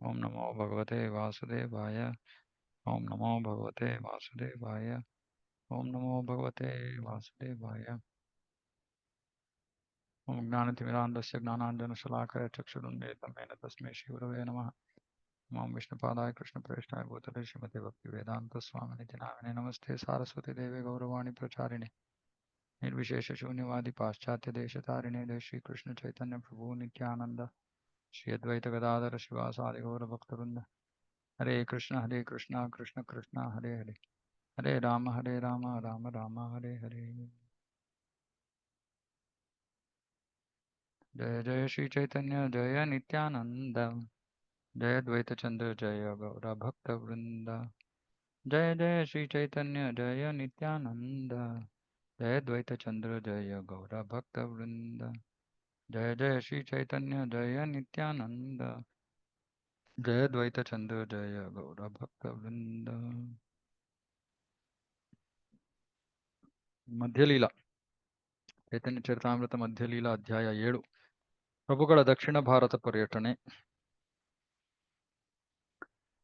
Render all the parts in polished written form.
ओम नमो भगवते वासुदेवाय। ओम नमो भगवते वासुदेवाय। ओम नमो भगवते वासुदेवाय। ओम ज्ञानतिमिरान्धस्य ज्ञानाञ्जनशलाकया चक्षुरुन्मीलितं येन तस्मै श्रीगुरवे नमः। ओम विष्णुपादाय कृष्णप्रेष्ठाय भूतले श्रीमते भक्तिवेदान्तस्वामिनिति नामिने नमस्ते सारस्वती देवे गौरवाणी प्रचारिणे निर्विशेषशून्यवादी पाश्चात्यदेशतारिणे जय श्रीकृष्ण चैतन्य प्रभु नित्यानंद श्री अद्वैत गदाधर शिवासादि गौरभक्तवृंद। हरे कृष्ण कृष्ण कृष्ण हरे हरे, हरे राम राम राम हरे हरे। जय जय श्री चैतन्य जय नित्यानंद, जय द्वैत चंद्र जय गौर भक्त वृंद। जय जय श्री चैतन्य जय नित्यानंद, जय द्वैत चंद्र जय गौर भक्त वृंद। जय जय श्री चैतन्य जय नित्यानंद, जय द्वैत चंद्र जय गौर भक्त वृंद। ಮಧ್ಯಲೀಲಾ ಚೈತನ್ಯ ಚರಿತಾಮೃತ ಮಧ್ಯಲೀಲಾ ಅಧ್ಯಾಯ 7. ಪ್ರಭುಗಳ ದಕ್ಷಿಣ ಭಾರತ ಪರ್ಯಟನೆ.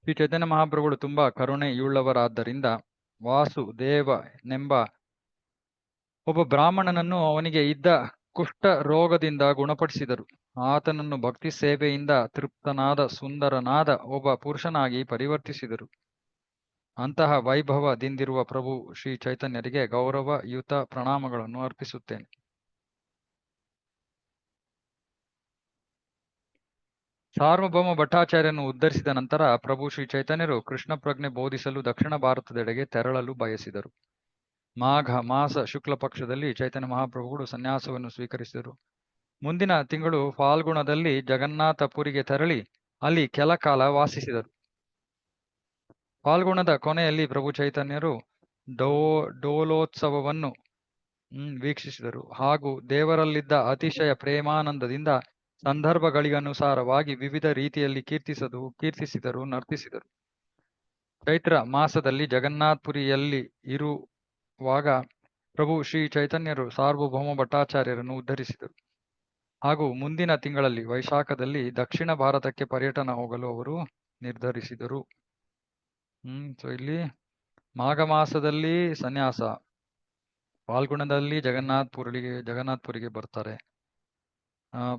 ಶ್ರೀ ಚೈತನ್ಯ ಮಹಾಪ್ರಭುಗಳು ತುಂಬಾ ಕರುಣೆಯುಳ್ಳವರಾದ್ದರಿಂದ ವಾಸುದೇವನೆಂಬ ಒಬ್ಬ ಬ್ರಾಹ್ಮಣನನ್ನು ಅವನಿಗೆ ಇದ್ದ ಕುಷ್ಠ ರೋಗದಿಂದ ಗುಣಪಡಿಸಿದರು. ಆತನನ್ನು ಭಕ್ತಿ ಸೇವೆಯಿಂದ ತೃಪ್ತನಾದ ಸುಂದರನಾದ ಒಬ್ಬ ಪುರುಷನಾಗಿ ಪರಿವರ್ತಿಸಿದರು. ಅಂತಹ ವೈಭವದಿಂದಿರುವ ಪ್ರಭು ಶ್ರೀ ಚೈತನ್ಯರಿಗೆ ಗೌರವಯುತ ಪ್ರಣಾಮಗಳನ್ನು ಅರ್ಪಿಸುತ್ತೇನೆ. ಸಾರ್ವಭೌಮ ಭಟ್ಟಾಚಾರ್ಯನು ಉದ್ಧರಿಸಿದ ನಂತರ ಪ್ರಭು ಶ್ರೀ ಚೈತನ್ಯರು ಕೃಷ್ಣ ಪ್ರಜ್ಞೆ ಬೋಧಿಸಲು ದಕ್ಷಿಣ ಭಾರತದೆಡೆಗೆ ತೆರಳಲು ಬಯಸಿದರು. ಮಾಘ ಮಾಸ ಶುಕ್ಲ ಪಕ್ಷದಲ್ಲಿ ಚೈತನ್ಯ ಮಹಾಪ್ರಭುಗಳು ಸನ್ಯಾಸವನ್ನು ಸ್ವೀಕರಿಸಿದರು. ಮುಂದಿನ ತಿಂಗಳು ಫಾಲ್ಗುಣದಲ್ಲಿ ಜಗನ್ನಾಥಪುರಿಗೆ ತೆರಳಿ ಅಲ್ಲಿ ಕೆಲ ಕಾಲ ವಾಸಿಸಿದರು. ಫಾಲ್ಗುಣದ ಕೊನೆಯಲ್ಲಿ ಪ್ರಭು ಚೈತನ್ಯರು ಡೋಲೋತ್ಸವವನ್ನು ವೀಕ್ಷಿಸಿದರು ಹಾಗೂ ದೇವರಲ್ಲಿದ್ದ ಅತಿಶಯ ಪ್ರೇಮಾನಂದದಿಂದ ಸಂದರ್ಭಗಳಿಗನುಸಾರವಾಗಿ ವಿವಿಧ ರೀತಿಯಲ್ಲಿ ಕೀರ್ತಿಸಿದರು, ನರ್ತಿಸಿದರು. ಚೈತ್ರ ಮಾಸದಲ್ಲಿ ಜಗನ್ನಾಥಪುರಿಯಲ್ಲಿ ಇರುವಾಗ ಪ್ರಭು ಶ್ರೀ ಚೈತನ್ಯರು ಸಾರ್ವಭೌಮ ಭಟ್ಟಾಚಾರ್ಯರನ್ನು ಉದ್ಧರಿಸಿದರು ಹಾಗೂ ಮುಂದಿನ ತಿಂಗಳಲ್ಲಿ ವೈಶಾಖದಲ್ಲಿ ದಕ್ಷಿಣ ಭಾರತಕ್ಕೆ ಪರ್ಯಟನ ಹೋಗಲು ಅವರು ನಿರ್ಧರಿಸಿದರು. ಸೊ ಇಲ್ಲಿ ಮಾಘ ಮಾಸದಲ್ಲಿ ಸನ್ಯಾಸ, ಫಾಲ್ಗುಣದಲ್ಲಿ ಜಗನ್ನಾಥಪುರಿಗೆ ಬರ್ತಾರೆ.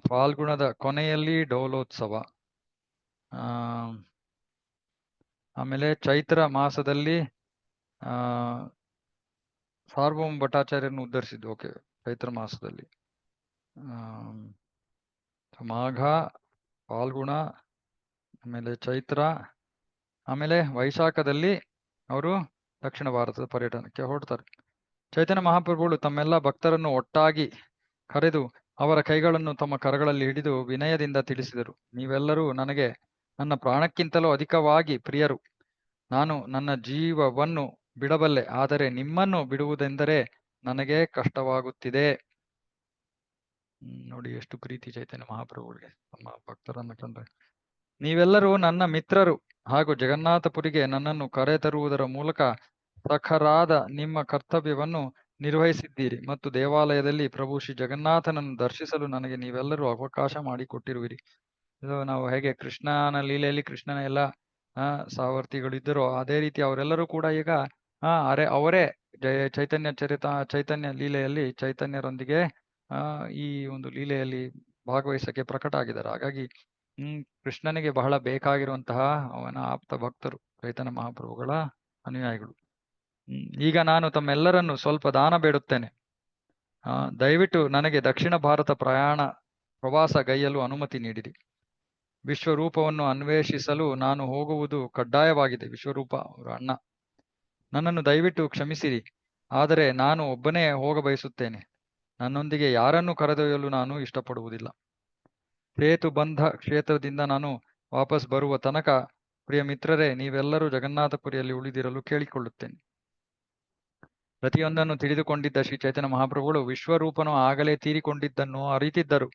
ಫಾಲ್ಗುಣದ ಕೊನೆಯಲ್ಲಿ ಡೋಲೋತ್ಸವ, ಆಮೇಲೆ ಚೈತ್ರ ಮಾಸದಲ್ಲಿ ಸಾರ್ವಭೌಮ ಭಟ್ಟಾಚಾರ್ಯರನ್ನು ಉದ್ಧರಿಸಿದ್ದು. ಓಕೆ, ಚೈತ್ರ ಮಾಸದಲ್ಲಿ ಮಾಘ, ಫಾಲ್ಗುಣ, ಆಮೇಲೆ ಚೈತ್ರ, ಆಮೇಲೆ ವೈಶಾಖದಲ್ಲಿ ಅವರು ದಕ್ಷಿಣ ಭಾರತದ ಪರ್ಯಟನಕ್ಕೆ ಹೊರಡ್ತಾರೆ. ಚೈತನ್ಯ ಮಹಾಪ್ರಭುಗಳು ತಮ್ಮೆಲ್ಲ ಭಕ್ತರನ್ನು ಒಟ್ಟಾಗಿ ಕರೆದು ಅವರ ಕೈಗಳನ್ನು ತಮ್ಮ ಕರಗಳಲ್ಲಿ ಹಿಡಿದು ವಿನಯದಿಂದ ತಿಳಿಸಿದರು. ನೀವೆಲ್ಲರೂ ನನಗೆ ನನ್ನ ಪ್ರಾಣಕ್ಕಿಂತಲೂ ಅಧಿಕವಾಗಿ ಪ್ರಿಯರು. ನಾನು ನನ್ನ ಜೀವವನ್ನು ಬಿಡಬಲ್ಲೆ, ಆದರೆ ನಿಮ್ಮನ್ನು ಬಿಡುವುದೆಂದರೆ ನನಗೆ ಕಷ್ಟವಾಗುತ್ತಿದೆ. ನೋಡಿ ಎಷ್ಟು ಪ್ರೀತಿ ಚೈತನ್ಯ ಮಹಾಪ್ರಭುಗಳಿಗೆ ತಮ್ಮ ಭಕ್ತರನ್ನು ಕಂಡ್ರೆ. ನೀವೆಲ್ಲರೂ ನನ್ನ ಮಿತ್ರರು ಹಾಗೂ ಜಗನ್ನಾಥಪುರಿಗೆ ನನ್ನನ್ನು ಕರೆತರುವುದರ ಮೂಲಕ ಸಖರಾದ ನಿಮ್ಮ ಕರ್ತವ್ಯವನ್ನು ನಿರ್ವಹಿಸಿದ್ದೀರಿ ಮತ್ತು ದೇವಾಲಯದಲ್ಲಿ ಪ್ರಭು ಶ್ರೀ ಜಗನ್ನಾಥನನ್ನು ದರ್ಶಿಸಲು ನನಗೆ ನೀವೆಲ್ಲರೂ ಅವಕಾಶ ಮಾಡಿಕೊಟ್ಟಿರುವಿರಿ. ಇದು ನಾವು ಹೇಗೆ ಕೃಷ್ಣನ ಲೀಲೆಯಲ್ಲಿ ಕೃಷ್ಣನ ಎಲ್ಲ ಸಾವರ್ತಿಗಳಿದ್ದರೋ ಅದೇ ರೀತಿ ಅವರೆಲ್ಲರೂ ಕೂಡ ಈಗ ಅವರೇ ಚೈತನ್ಯ ಲೀಲೆಯಲ್ಲಿ ಚೈತನ್ಯರೊಂದಿಗೆ ಈ ಒಂದು ಲೀಲೆಯಲ್ಲಿ ಭಾಗವಹಿಸಕ್ಕೆ ಪ್ರಕಟ ಆಗಿದ್ದಾರೆ. ಹಾಗಾಗಿ ಕೃಷ್ಣನಿಗೆ ಬಹಳ ಬೇಕಾಗಿರುವಂತಹ ಅವನ ಆಪ್ತ ಭಕ್ತರು ಚೈತನ್ಯ ಮಹಾಪ್ರಭುಗಳ ಅನುಯಾಯಿಗಳು. ಈಗ ನಾನು ತಮ್ಮೆಲ್ಲರನ್ನು ಸ್ವಲ್ಪ ದಾನ ಬೇಡುತ್ತೇನೆ. ದಯವಿಟ್ಟು ನನಗೆ ದಕ್ಷಿಣ ಭಾರತ ಪ್ರವಾಸ ಗೈಯಲು ಅನುಮತಿ ನೀಡಿರಿ. ವಿಶ್ವರೂಪವನ್ನು ಅನ್ವೇಷಿಸಲು ನಾನು ಹೋಗುವುದು ಕಡ್ಡಾಯವಾಗಿದೆ. ವಿಶ್ವರೂಪ ಅವರ ಅಣ್ಣ. ನನ್ನನ್ನು ದಯವಿಟ್ಟು ಕ್ಷಮಿಸಿರಿ, ಆದರೆ ನಾನು ಒಬ್ಬನೇ ಹೋಗ ಬಯಸುತ್ತೇನೆ. ನನ್ನೊಂದಿಗೆ ಯಾರನ್ನೂ ಕರೆದೊಯ್ಯಲು ನಾನು ಇಷ್ಟಪಡುವುದಿಲ್ಲ. ಸೇತುಬಂಧ ಕ್ಷೇತ್ರದಿಂದ ನಾನು ವಾಪಸ್ ಬರುವ ತನಕ ಪ್ರಿಯ ಮಿತ್ರರೇ, ನೀವೆಲ್ಲರೂ ಜಗನ್ನಾಥಪುರಿಯಲ್ಲಿ ಉಳಿದಿರಲು ಕೇಳಿಕೊಳ್ಳುತ್ತೇನೆ. ಪ್ರತಿಯೊಂದನ್ನು ತಿಳಿದುಕೊಂಡಿದ್ದ ಶ್ರೀ ಚೈತನ್ಯ ಮಹಾಪ್ರಭುಗಳು ವಿಶ್ವರೂಪನು ಆಗಲೇ ತೀರಿಕೊಂಡಿದ್ದನ್ನು ಅರಿತಿದ್ದರು.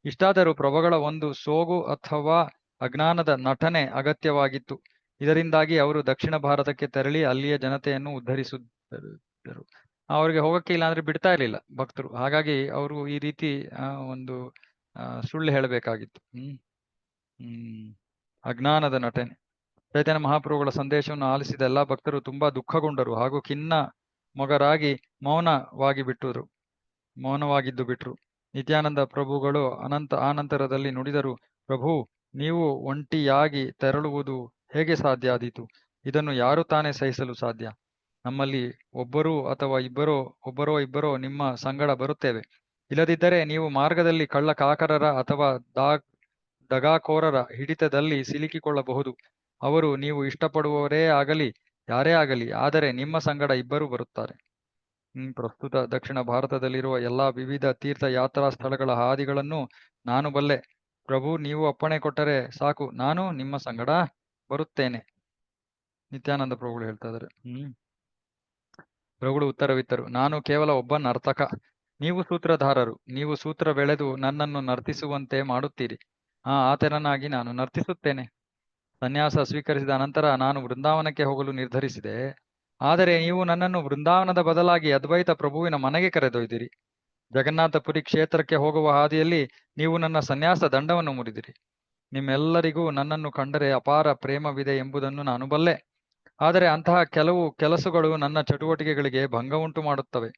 ಇಷ್ಟಾದರೂ ಪ್ರಭುಗಳ ಒಂದು ಸೋಗು ಅಥವಾ ಅಜ್ಞಾನದ ನಟನೆ ಅಗತ್ಯವಾಗಿತ್ತು. ಇದರಿಂದಾಗಿ ಅವರು ದಕ್ಷಿಣ ಭಾರತಕ್ಕೆ ತೆರಳಿ ಅಲ್ಲಿಯ ಜನತೆಯನ್ನು ಉದ್ಧರಿಸಿದ್ದರು. ಅವರಿಗೆ ಹೋಗಕ್ಕೆ ಇಲ್ಲ ಅಂದ್ರೆ ಬಿಡ್ತಾ ಇರಲಿಲ್ಲ ಭಕ್ತರು. ಹಾಗಾಗಿ ಅವರು ಈ ರೀತಿ ಒಂದು ಸುಳ್ಳು ಹೇಳಬೇಕಾಗಿತ್ತು. ಅಜ್ಞಾನದ ನಟನೆ. ಚೈತನ್ಯ ಮಹಾಪ್ರಭುಗಳ ಸಂದೇಶವನ್ನು ಆಲಿಸಿದ ಎಲ್ಲಾ ಭಕ್ತರು ತುಂಬಾ ದುಃಖಗೊಂಡರು ಹಾಗೂ ಖಿನ್ನ ಮೊಗರಾಗಿ ಮೌನವಾಗಿದ್ದು ಬಿಟ್ರು. ನಿತ್ಯಾನಂದ ಪ್ರಭುಗಳು ಆನಂತರದಲ್ಲಿ ನುಡಿದರು, ಪ್ರಭು, ನೀವು ಒಂಟಿಯಾಗಿ ತೆರಳುವುದು ಹೇಗೆ ಸಾಧ್ಯ ಆದೀತು? ಇದನ್ನು ಯಾರು ತಾನೇ ಸಹಿಸಲು ಸಾಧ್ಯ? ನಮ್ಮಲ್ಲಿ ಒಬ್ಬರೋ ಇಬ್ಬರೋ ನಿಮ್ಮ ಸಂಗಡ ಬರುತ್ತೇವೆ. ಇಲ್ಲದಿದ್ದರೆ ನೀವು ಮಾರ್ಗದಲ್ಲಿ ಕಳ್ಳಕಾಕರರ ಅಥವಾ ದಗಾಕೋರರ ಹಿಡಿತದಲ್ಲಿ ಸಿಲುಕಿಕೊಳ್ಳಬಹುದು. ಅವರು ನೀವು ಇಷ್ಟಪಡುವವರೇ ಆಗಲಿ, ಯಾರೇ ಆಗಲಿ, ಆದರೆ ನಿಮ್ಮ ಸಂಗಡ ಇಬ್ಬರು ಬರುತ್ತಾರೆ. ಪ್ರಸ್ತುತ ದಕ್ಷಿಣ ಭಾರತದಲ್ಲಿರುವ ಎಲ್ಲಾ ವಿವಿಧ ತೀರ್ಥ ಯಾತ್ರಾ ಸ್ಥಳಗಳ ಹಾದಿಗಳನ್ನು ನಾನು ಬಲ್ಲೆ. ಪ್ರಭು, ನೀವು ಅಪ್ಪಣೆ ಕೊಟ್ಟರೆ ಸಾಕು, ನಾನು ನಿಮ್ಮ ಸಂಗಡ ಬರುತ್ತೇನೆ. ನಿತ್ಯಾನಂದ ಪ್ರಭುಗಳು ಹೇಳ್ತಾ ಇದ್ದಾರೆ. ಪ್ರಭುಗಳು ಉತ್ತರವಿತ್ತರು, ನಾನು ಕೇವಲ ಒಬ್ಬ ನರ್ತಕ, ನೀವು ಸೂತ್ರಧಾರರು. ನೀವು ಸೂತ್ರ ಬೆಳೆದು ನನ್ನನ್ನು ನರ್ತಿಸುವಂತೆ ಮಾಡುತ್ತೀರಿ. ಆತರನಾಗಿ ನಾನು ನರ್ತಿಸುತ್ತೇನೆ. ಸನ್ಯಾಸ ಸ್ವೀಕರಿಸಿದ ಅನಂತರ ನಾನು ವೃಂದಾವನಕ್ಕೆ ಹೋಗಲು ನಿರ್ಧರಿಸಿದೆ. ಆದರೆ ನೀವು ನನ್ನನ್ನು ವೃಂದಾವನದ ಬದಲಾಗಿ ಅದ್ವೈತ ಪ್ರಭುವಿನ ಮನೆಗೆ ಕರೆದೊಯ್ದಿರಿ. ಜಗನ್ನಾಥಪುರಿ ಕ್ಷೇತ್ರಕ್ಕೆ ಹೋಗುವ ಹಾದಿಯಲ್ಲಿ ನೀವು ನನ್ನ ಸನ್ಯಾಸ ದಂಡವನ್ನು ಮುರಿದಿರಿ. ನಿಮ್ಮೆಲ್ಲರಿಗೂ ನನ್ನನ್ನು ಕಂಡರೆ ಅಪಾರ ಪ್ರೇಮವಿದೆ ಎಂಬುದನ್ನು ನಾನು ಬಲ್ಲೆ. ಆದರೆ ಅಂತಹ ಕೆಲವು ಕೆಲಸಗಳು ನನ್ನ ಚಟುವಟಿಕೆಗಳಿಗೆ ಭಂಗ ಉಂಟು ಮಾಡುತ್ತವೆ.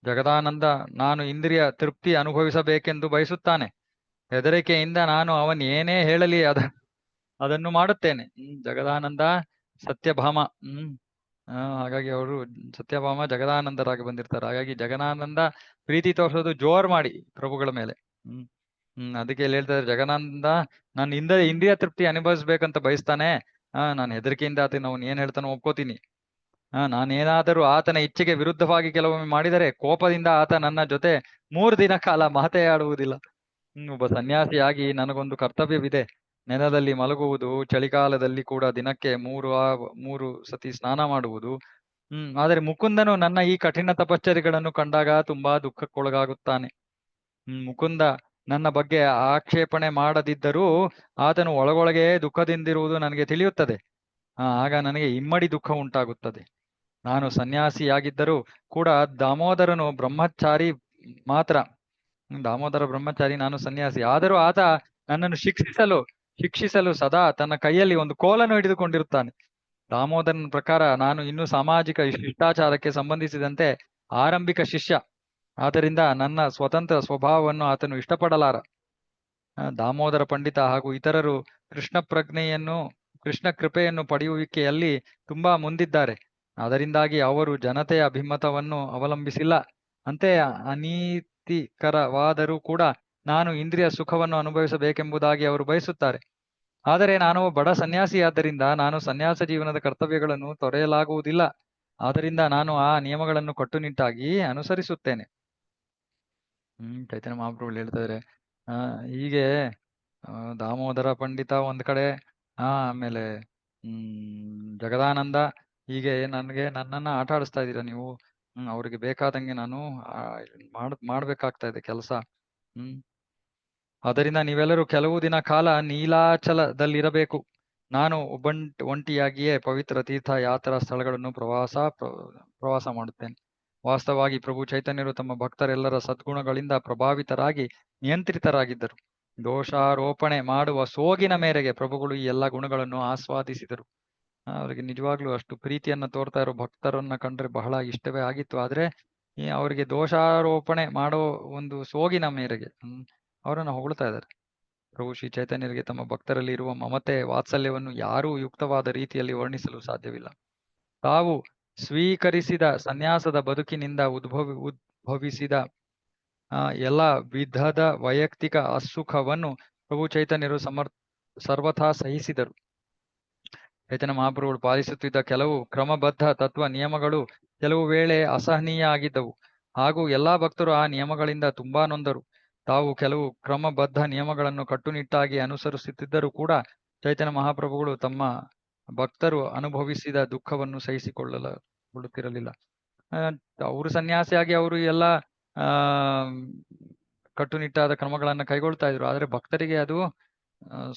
ಜಗದಾನಂದ ನಾನು ಇಂದ್ರಿಯ ತೃಪ್ತಿ ಅನುಭವಿಸಬೇಕೆಂದು ಬಯಸುತ್ತಾನೆ. ಹೆದರಿಕೆಯಿಂದ ನಾನು ಅವನ್ ಏನೇ ಹೇಳಲಿ ಅದನ್ನು ಮಾಡುತ್ತೇನೆ. ಜಗದಾನಂದ ಸತ್ಯಭಾಮ. ಹಾಗಾಗಿ ಅವರು ಸತ್ಯಭಾಮ ಜಗದಾನಂದರಾಗಿ ಬಂದಿರ್ತಾರೆ. ಹಾಗಾಗಿ ಜಗದಾನಂದ ಪ್ರೀತಿ ತೋರಿಸೋದು ಜೋರ್ ಮಾಡಿ ಪ್ರಭುಗಳ ಮೇಲೆ. ಅದಕ್ಕೆ ಇಲ್ಲಿ ಹೇಳ್ತಾರೆ, ಜಗದಾನಂದ ನಾನು ಇಂದ್ರಿಯ ತೃಪ್ತಿ ಅನುಭವಿಸ್ಬೇಕಂತ ಬಯಸ್ತಾನೆ. ನಾನು ಹೆದರಿಕೆಯಿಂದ ಆತನ ಅವನು ಏನ್ ಹೇಳ್ತಾನೋ ಒಪ್ಕೋತೀನಿ. ನಾನೇನಾದರೂ ಆತನ ಇಚ್ಛೆಗೆ ವಿರುದ್ಧವಾಗಿ ಕೆಲವೊಮ್ಮೆ ಮಾಡಿದರೆ ಕೋಪದಿಂದ ಆತ ನನ್ನ ಜೊತೆ 3 ದಿನ ಕಾಲ ಮಾತೇ ಆಡುವುದಿಲ್ಲ. ಒಬ್ಬ ಸನ್ಯಾಸಿಯಾಗಿ ನನಗೊಂದು ಕರ್ತವ್ಯವಿದೆ. ನೆಲದಲ್ಲಿ ಮಲಗುವುದು, ಚಳಿಗಾಲದಲ್ಲಿ ಕೂಡ ದಿನಕ್ಕೆ 3 ಸತಿ ಸ್ನಾನ ಮಾಡುವುದು. ಆದರೆ ಮುಕುಂದನು ನನ್ನ ಈ ಕಠಿಣ ತಪಶ್ಚರ್ಯಗಳನ್ನು ಕಂಡಾಗ ತುಂಬಾ ದುಃಖಕ್ಕೊಳಗಾಗುತ್ತಾನೆ. ಮುಕುಂದ ನನ್ನ ಬಗ್ಗೆ ಆಕ್ಷೇಪಣೆ ಮಾಡದಿದ್ದರೂ ಆತನು ಒಳಗೊಳಗೆ ದುಃಖದಿಂದಿರುವುದು ನನಗೆ ತಿಳಿಯುತ್ತದೆ. ಆಗ ನನಗೆ ಇಮ್ಮಡಿ ದುಃಖ ಉಂಟಾಗುತ್ತದೆ. ನಾನು ಸನ್ಯಾಸಿಯಾಗಿದ್ದರೂ ಕೂಡ ದಾಮೋದರನು ಬ್ರಹ್ಮಚಾರಿ ಮಾತ್ರ. ದಾಮೋದರ ಬ್ರಹ್ಮಚಾರಿ, ನಾನು ಸನ್ಯಾಸಿ. ಆದರೂ ಆತ ನನ್ನನ್ನು ಶಿಕ್ಷಿಸಲು ಸದಾ ತನ್ನ ಕೈಯಲ್ಲಿ ಒಂದು ಕೋಲನ್ನು ಹಿಡಿದುಕೊಂಡಿರುತ್ತಾನೆ. ದಾಮೋದರನ ಪ್ರಕಾರ ನಾನು ಇನ್ನೂ ಸಾಮಾಜಿಕ ಶಿಷ್ಟಾಚಾರಕ್ಕೆ ಸಂಬಂಧಿಸಿದಂತೆ ಆರಂಭಿಕ ಶಿಷ್ಯ. ಆದ್ದರಿಂದ ನನ್ನ ಸ್ವತಂತ್ರ ಸ್ವಭಾವವನ್ನು ಆತನು ಇಷ್ಟಪಡಲಾರ. ದಾಮೋದರ ಪಂಡಿತ ಹಾಗೂ ಇತರರು ಕೃಷ್ಣ ಕೃಪೆಯನ್ನು ಪಡೆಯುವಿಕೆಯಲ್ಲಿ ತುಂಬಾ ಮುಂದಿದ್ದಾರೆ. ಅದರಿಂದಾಗಿ ಅವರು ಜನತೆಯ ಅಭಿಮತವನ್ನು ಅವಲಂಬಿಸಿಲ್ಲ. ಅಂತೆ ಅನೀತಿಕರವಾದರೂ ಕೂಡ ನಾನು ಇಂದ್ರಿಯ ಸುಖವನ್ನು ಅನುಭವಿಸಬೇಕೆಂಬುದಾಗಿ ಅವರು ಬಯಸುತ್ತಾರೆ. ಆದರೆ ನಾನು ಬಡ ಸನ್ಯಾಸಿಯಾದ್ದರಿಂದ ನಾನು ಸನ್ಯಾಸ ಜೀವನದ ಕರ್ತವ್ಯಗಳನ್ನು ತೊರೆಯಲಾಗುವುದಿಲ್ಲ. ಆದ್ದರಿಂದ ನಾನು ಆ ನಿಯಮಗಳನ್ನು ಕಟ್ಟುನಿಟ್ಟಾಗಿ ಅನುಸರಿಸುತ್ತೇನೆ. ಚೈತನ್ಯ ಮಹಾಪ್ರಭುಗಳು ಹೇಳ್ತಾರೆ, ಹೀಗೆ ದಾಮೋದರ ಪಂಡಿತ ಒಂದ್ ಕಡೆ, ಆಮೇಲೆ ಜಗದಾನಂದ, ಹೀಗೆ ನನ್ನನ್ನ ಆಟ ಆಡಿಸ್ತಾ ಇದ್ದೀರಾ ನೀವು. ಅವ್ರಿಗೆ ಬೇಕಾದಂಗೆ ನಾನು ಮಾಡ್ಬೇಕಾಗ್ತಾ ಇದೆ ಕೆಲಸ. ಅದರಿಂದ ನೀವೆಲ್ಲರೂ ಕೆಲವು ದಿನ ಕಾಲ ನೀಲಾಚಲದಲ್ಲಿರಬೇಕು. ನಾನು ಒಂಟಿಯಾಗಿಯೇ ಪವಿತ್ರ ತೀರ್ಥ ಯಾತ್ರಾ ಸ್ಥಳಗಳನ್ನು ಪ್ರವಾಸ ಮಾಡುತ್ತೇನೆ. ವಾಸ್ತವವಾಗಿ ಪ್ರಭು ಚೈತನ್ಯರು ತಮ್ಮ ಭಕ್ತರೆಲ್ಲರ ಸದ್ಗುಣಗಳಿಂದ ಪ್ರಭಾವಿತರಾಗಿ ನಿಯಂತ್ರಿತರಾಗಿದ್ದರು. ದೋಷಾರೋಪಣೆ ಮಾಡುವ ಸೋಗಿನ ಮೇರೆಗೆ ಪ್ರಭುಗಳು ಈ ಎಲ್ಲ ಗುಣಗಳನ್ನು ಆಸ್ವಾದಿಸಿದರು. ಅವರಿಗೆ ನಿಜವಾಗ್ಲೂ ಅಷ್ಟು ಪ್ರೀತಿಯನ್ನ ತೋರ್ತಾ ಇರೋ ಭಕ್ತರನ್ನ ಕಂಡ್ರೆ ಬಹಳ ಇಷ್ಟವೇ ಆಗಿತ್ತು. ಆದ್ರೆ ಅವರಿಗೆ ದೋಷಾರೋಪಣೆ ಮಾಡೋ ಒಂದು ಸೋಗಿನ ಮೇರೆಗೆ ಅವರನ್ನ ಹೊಗಳ್ತಾ ಇದ್ದಾರೆ. ಪ್ರಭು ಶ್ರೀ ಚೈತನ್ಯರಿಗೆ ತಮ್ಮ ಭಕ್ತರಲ್ಲಿ ಇರುವ ಮಮತೆ ವಾತ್ಸಲ್ಯವನ್ನು ಯಾರೂ ಯುಕ್ತವಾದ ರೀತಿಯಲ್ಲಿ ವರ್ಣಿಸಲು ಸಾಧ್ಯವಿಲ್ಲ. ತಾವು ಸ್ವೀಕರಿಸಿದ ಸನ್ಯಾಸದ ಬದುಕಿನಿಂದ ಉದ್ಭವಿಸಿದ ಎಲ್ಲ ವಿಧದ ವೈಯಕ್ತಿಕ ಅಸುಖವನ್ನು ಪ್ರಭು ಚೈತನ್ಯರು ಸರ್ವಥಾ ಸಹಿಸಿದರು. ಚೈತನ್ಯ ಮಹಾಪ್ರಭುಗಳು ಪಾಲಿಸುತ್ತಿದ್ದ ಕೆಲವು ಕ್ರಮಬದ್ಧ ತತ್ವ ನಿಯಮಗಳು ಕೆಲವು ವೇಳೆ ಅಸಹನೀಯ ಆಗಿದ್ದವು ಹಾಗೂ ಎಲ್ಲಾ ಭಕ್ತರು ಆ ನಿಯಮಗಳಿಂದ ತುಂಬಾ ನೊಂದರು. ತಾವು ಕೆಲವು ಕ್ರಮಬದ್ಧ ನಿಯಮಗಳನ್ನು ಕಟ್ಟುನಿಟ್ಟಾಗಿ ಅನುಸರಿಸುತ್ತಿದ್ದರೂ ಕೂಡ ಚೈತನ್ಯ ಮಹಾಪ್ರಭುಗಳು ತಮ್ಮ ಭಕ್ತರು ಅನುಭವಿಸಿದ ದುಃಖವನ್ನು ಸಹಿಸಿಕೊಳ್ಳುತ್ತಿರಲಿಲ್ಲ. ಅವರು ಸನ್ಯಾಸಿಯಾಗಿ ಅವರು ಎಲ್ಲ ಕಟ್ಟುನಿಟ್ಟಾದ ಕ್ರಮಗಳನ್ನ ಕೈಗೊಳ್ತಾ ಇದ್ರು. ಆದ್ರೆ ಭಕ್ತರಿಗೆ ಅದು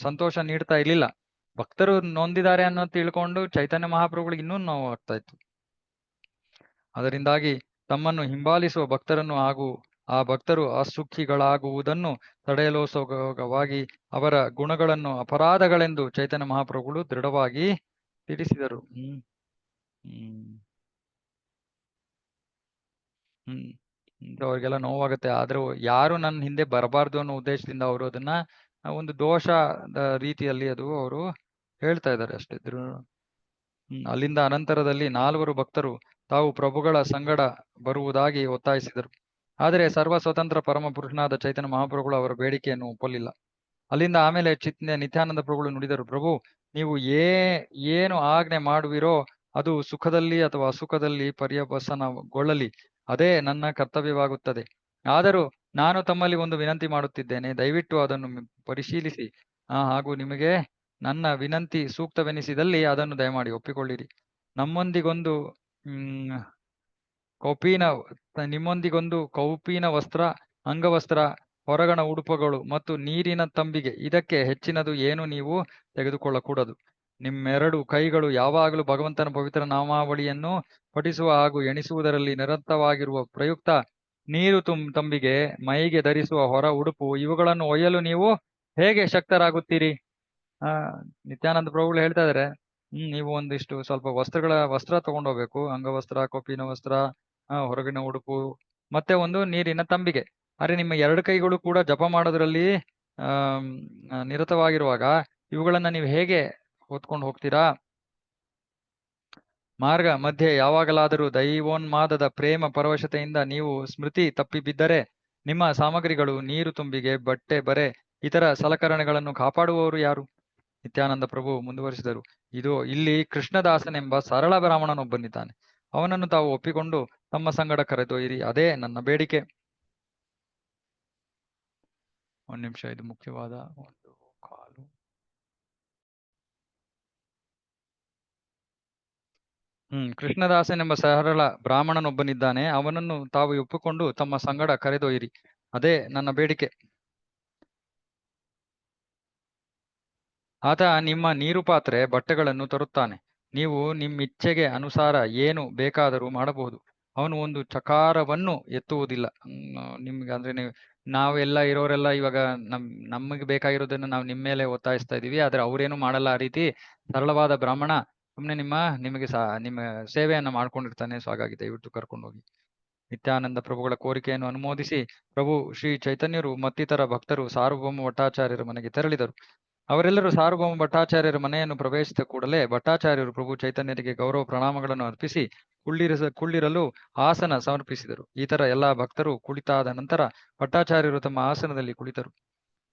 ಸಂತೋಷ ನೀಡ್ತಾ ಇರ್ಲಿಲ್ಲ. ಭಕ್ತರು ನೊಂದಿದ್ದಾರೆ ಅನ್ನೋ ತಿಳ್ಕೊಂಡು ಚೈತನ್ಯ ಮಹಾಪ್ರಭುಗಳಿಗೆ ಇನ್ನೂ ನೋವು ಆಗ್ತಾ ಇತ್ತು. ಅದರಿಂದಾಗಿ ತಮ್ಮನ್ನು ಹಿಂಬಾಲಿಸುವ ಭಕ್ತರನ್ನು ಹಾಗೂ ಆ ಭಕ್ತರು ಅಸುಖಿಗಳಾಗುವುದನ್ನು ತಡೆಯಲೋಸುವಾಗಿ ಅವರ ಗುಣಗಳನ್ನು ಅಪರಾಧಗಳೆಂದು ಚೈತನ್ಯ ಮಹಾಪ್ರಭುಗಳು ದೃಢವಾಗಿ ತಿಳಿಸಿದರು. ಹ್ಮ್ ಹ್ಮ್ ಹ್ಮ್ ಅವ್ರಿಗೆಲ್ಲ ನೋವಾಗುತ್ತೆ. ಆದ್ರೆ ಯಾರು ನನ್ನ ಹಿಂದೆ ಬರಬಾರ್ದು ಅನ್ನೋ ಉದ್ದೇಶದಿಂದ ಅವರು ಅದನ್ನ ಒಂದು ದೋಷದ ರೀತಿಯಲ್ಲಿ ಅದು ಅವರು ಹೇಳ್ತಾ ಇದ್ದಾರೆ ಅಷ್ಟೇ. ಅಲ್ಲಿಂದ ಅನಂತರದಲ್ಲಿ 4 ಭಕ್ತರು ತಾವು ಪ್ರಭುಗಳ ಸಂಗಡ ಬರುವುದಾಗಿ ಒತ್ತಾಯಿಸಿದರು. ಆದರೆ ಸರ್ವ ಸ್ವತಂತ್ರ ಪರಮ ಪುರುಷನಾದ ಚೈತನ್ಯ ಮಹಾಪ್ರಭುಗಳು ಅವರ ಬೇಡಿಕೆಯನ್ನು ಒಪ್ಪಲಿಲ್ಲ. ಅಲ್ಲಿಂದ ಆಮೇಲೆ ನಿತ್ಯಾನಂದ ಪ್ರಭುಗಳು ನುಡಿದರು, ಪ್ರಭು ನೀವು ಏನು ಆಜ್ಞೆ ಮಾಡುವಿರೋ ಅದು ಸುಖದಲ್ಲಿ ಅಥವಾ ಅಸುಖದಲ್ಲಿ ಪರ್ಯವಸನಗೊಳ್ಳಲಿ, ಅದೇ ನನ್ನ ಕರ್ತವ್ಯವಾಗುತ್ತದೆ. ಆದರೂ ನಾನು ತಮ್ಮಲ್ಲಿ ಒಂದು ವಿನಂತಿ ಮಾಡುತ್ತಿದ್ದೇನೆ, ದಯವಿಟ್ಟು ಅದನ್ನು ಪರಿಶೀಲಿಸಿ ಹಾಗೂ ನಿಮಗೆ ನನ್ನ ವಿನಂತಿ ಸೂಕ್ತವೆನಿಸಿದಲ್ಲಿ ಅದನ್ನು ದಯಮಾಡಿ ಒಪ್ಪಿಕೊಳ್ಳಿರಿ. ನಮ್ಮೊಂದಿಗೊಂದು ನಿಮ್ಮೊಂದಿಗೊಂದು ಕೌಪೀನ ವಸ್ತ್ರ, ಅಂಗವಸ್ತ್ರ, ಹೊರಗಣ ಉಡುಪುಗಳು ಮತ್ತು ನೀರಿನ ತಂಬಿಗೆ, ಇದಕ್ಕೆ ಹೆಚ್ಚಿನದು ಏನು ನೀವು ತೆಗೆದುಕೊಳ್ಳಕೂಡದು. ನಿಮ್ಮೆರಡು ಕೈಗಳು ಯಾವಾಗಲೂ ಭಗವಂತನ ಪವಿತ್ರ ನಾಮಾವಳಿಯನ್ನು ಪಠಿಸುವ ಹಾಗೂ ಎಣಿಸುವುದರಲ್ಲಿ ನಿರತವಾಗಿರುವ ಪ್ರಯುಕ್ತ ನೀರು ತಂಬಿಗೆ, ಮೈಗೆ ಧರಿಸುವ ಹೊರ ಉಡುಪು, ಇವುಗಳನ್ನು ಒಯ್ಯಲು ನೀವು ಹೇಗೆ ಶಕ್ತರಾಗುತ್ತೀರಿ? ನಿತ್ಯಾನಂದ ಪ್ರಭುಗಳು ಹೇಳ್ತಾ ಇದಾರೆ, ನೀವು ಒಂದಿಷ್ಟು ಸ್ವಲ್ಪ ವಸ್ತ್ರ ತಗೊಂಡೋಗ್ಬೇಕು, ಅಂಗವಸ್ತ್ರ, ಕೌಪೀನ ವಸ್ತ್ರ, ಹೊರಗಿನ ಉಡುಪು, ಮತ್ತೆ ಒಂದು ನೀರಿನ ತಂಬಿಗೆ. ಅರೆ ನಿಮ್ಮ 2 ಕೈಗಳು ಕೂಡ ಜಪ ಮಾಡೋದ್ರಲ್ಲಿ ನಿರತವಾಗಿರುವಾಗ ಇವುಗಳನ್ನ ನೀವು ಹೇಗೆ ಹೊತ್ಕೊಂಡು ಹೋಗ್ತೀರಾ? ಮಾರ್ಗ ಮಧ್ಯೆ ಯಾವಾಗಲಾದರೂ ದೈವೋನ್ಮಾದದ ಪ್ರೇಮ ಪರವಶತೆಯಿಂದ ನೀವು ಸ್ಮೃತಿ ತಪ್ಪಿ ಬಿದ್ದರೆ ನಿಮ್ಮ ಸಾಮಗ್ರಿಗಳು, ನೀರು ತುಂಬಿಗೆ, ಬಟ್ಟೆ, ಬರೆ, ಇತರ ಸಲಕರಣೆಗಳನ್ನು ಕಾಪಾಡುವವರು ಯಾರು? ನಿತ್ಯಾನಂದ ಪ್ರಭು ಮುಂದುವರಿಸಿದರು, ಇಲ್ಲಿ ಕೃಷ್ಣದಾಸನೆಂಬ ಸರಳ ಬ್ರಾಹ್ಮಣನೊಬ್ಬನಿದ್ದಾನೆ. ಅವನನ್ನು ತಾವು ಒಪ್ಪಿಕೊಂಡು ತಮ್ಮ ಸಂಗಡ ಕರೆದೊಯ್ಯಿರಿ, ಅದೇ ನನ್ನ ಬೇಡಿಕೆ. ಒಂದು ನಿಮಿಷ, ಇದು ಮುಖ್ಯವಾದ ಒಂದು ಕಾಲು. ಕೃಷ್ಣದಾಸನೆಂಬ ಸರಳ ಬ್ರಾಹ್ಮಣನೊಬ್ಬನಿದ್ದಾನೆ, ಅವನನ್ನು ತಾವು ಒಪ್ಪಿಕೊಂಡು ತಮ್ಮ ಸಂಗಡ ಕರೆದೊಯ್ಯಿರಿ, ಅದೇ ನನ್ನ ಬೇಡಿಕೆ. ಆತ ನಿಮ್ಮ ನೀರು ಪಾತ್ರೆ, ಬಟ್ಟೆಗಳನ್ನು ತರುತ್ತಾನೆ. ನೀವು ನಿಮ್ಮಿಚ್ಛೆಗೆ ಅನುಸಾರ ಏನು ಬೇಕಾದರೂ ಮಾಡಬಹುದು. ಅವನು ಒಂದು ಚಕಾರವನ್ನು ಎತ್ತುವುದಿಲ್ಲ. ನಿಮ್ಗೆ ಅಂದ್ರೆ ನಾವೆಲ್ಲ ಇರೋರೆಲ್ಲ ಇವಾಗ ನಮಗೆ ಬೇಕಾಗಿರೋದನ್ನ ನಾವು ನಿಮ್ಮ ಮೇಲೆ ಒತ್ತಾಯಿಸ್ತಾ ಇದೀವಿ, ಆದ್ರೆ ಅವ್ರೇನು ಮಾಡಲ್ಲ. ಆ ರೀತಿ ಸರಳವಾದ ಬ್ರಾಹ್ಮಣ ಸುಮ್ನೆ ನಿಮಗೆ ನಿಮ್ಮ ಸೇವೆಯನ್ನ ಮಾಡ್ಕೊಂಡಿರ್ತಾನೆ. ಸೊ ಹಾಗಾಗಿ ದಯವಿಟ್ಟು ಕರ್ಕೊಂಡು ಹೋಗಿ. ನಿತ್ಯಾನಂದ ಪ್ರಭುಗಳ ಕೋರಿಕೆಯನ್ನು ಅನುಮೋದಿಸಿ ಪ್ರಭು ಶ್ರೀ ಚೈತನ್ಯರು ಮತ್ತಿತರ ಭಕ್ತರು ಸಾರ್ವಭೌಮ ಭಟ್ಟಾಚಾರ್ಯರ ಮನೆಗೆ ತೆರಳಿದರು. ಅವರೆಲ್ಲರೂ ಸಾರ್ವಭೌಮ ಭಟ್ಟಾಚಾರ್ಯರ ಮನೆಯನ್ನು ಪ್ರವೇಶಿಸಿದ ಕೂಡಲೇ ಭಟ್ಟಾಚಾರ್ಯರು ಪ್ರಭು ಚೈತನ್ಯರಿಗೆ ಗೌರವ ಪ್ರಣಾಮಗಳನ್ನು ಅರ್ಪಿಸಿ ಕುಳ್ಳಿರಲು ಆಸನ ಸಮರ್ಪಿಸಿದರು. ಇತರ ಎಲ್ಲಾ ಭಕ್ತರು ಕುಳಿತಾದ ನಂತರ ಭಟ್ಟಾಚಾರ್ಯರು ತಮ್ಮ ಆಸನದಲ್ಲಿ ಕುಳಿತರು.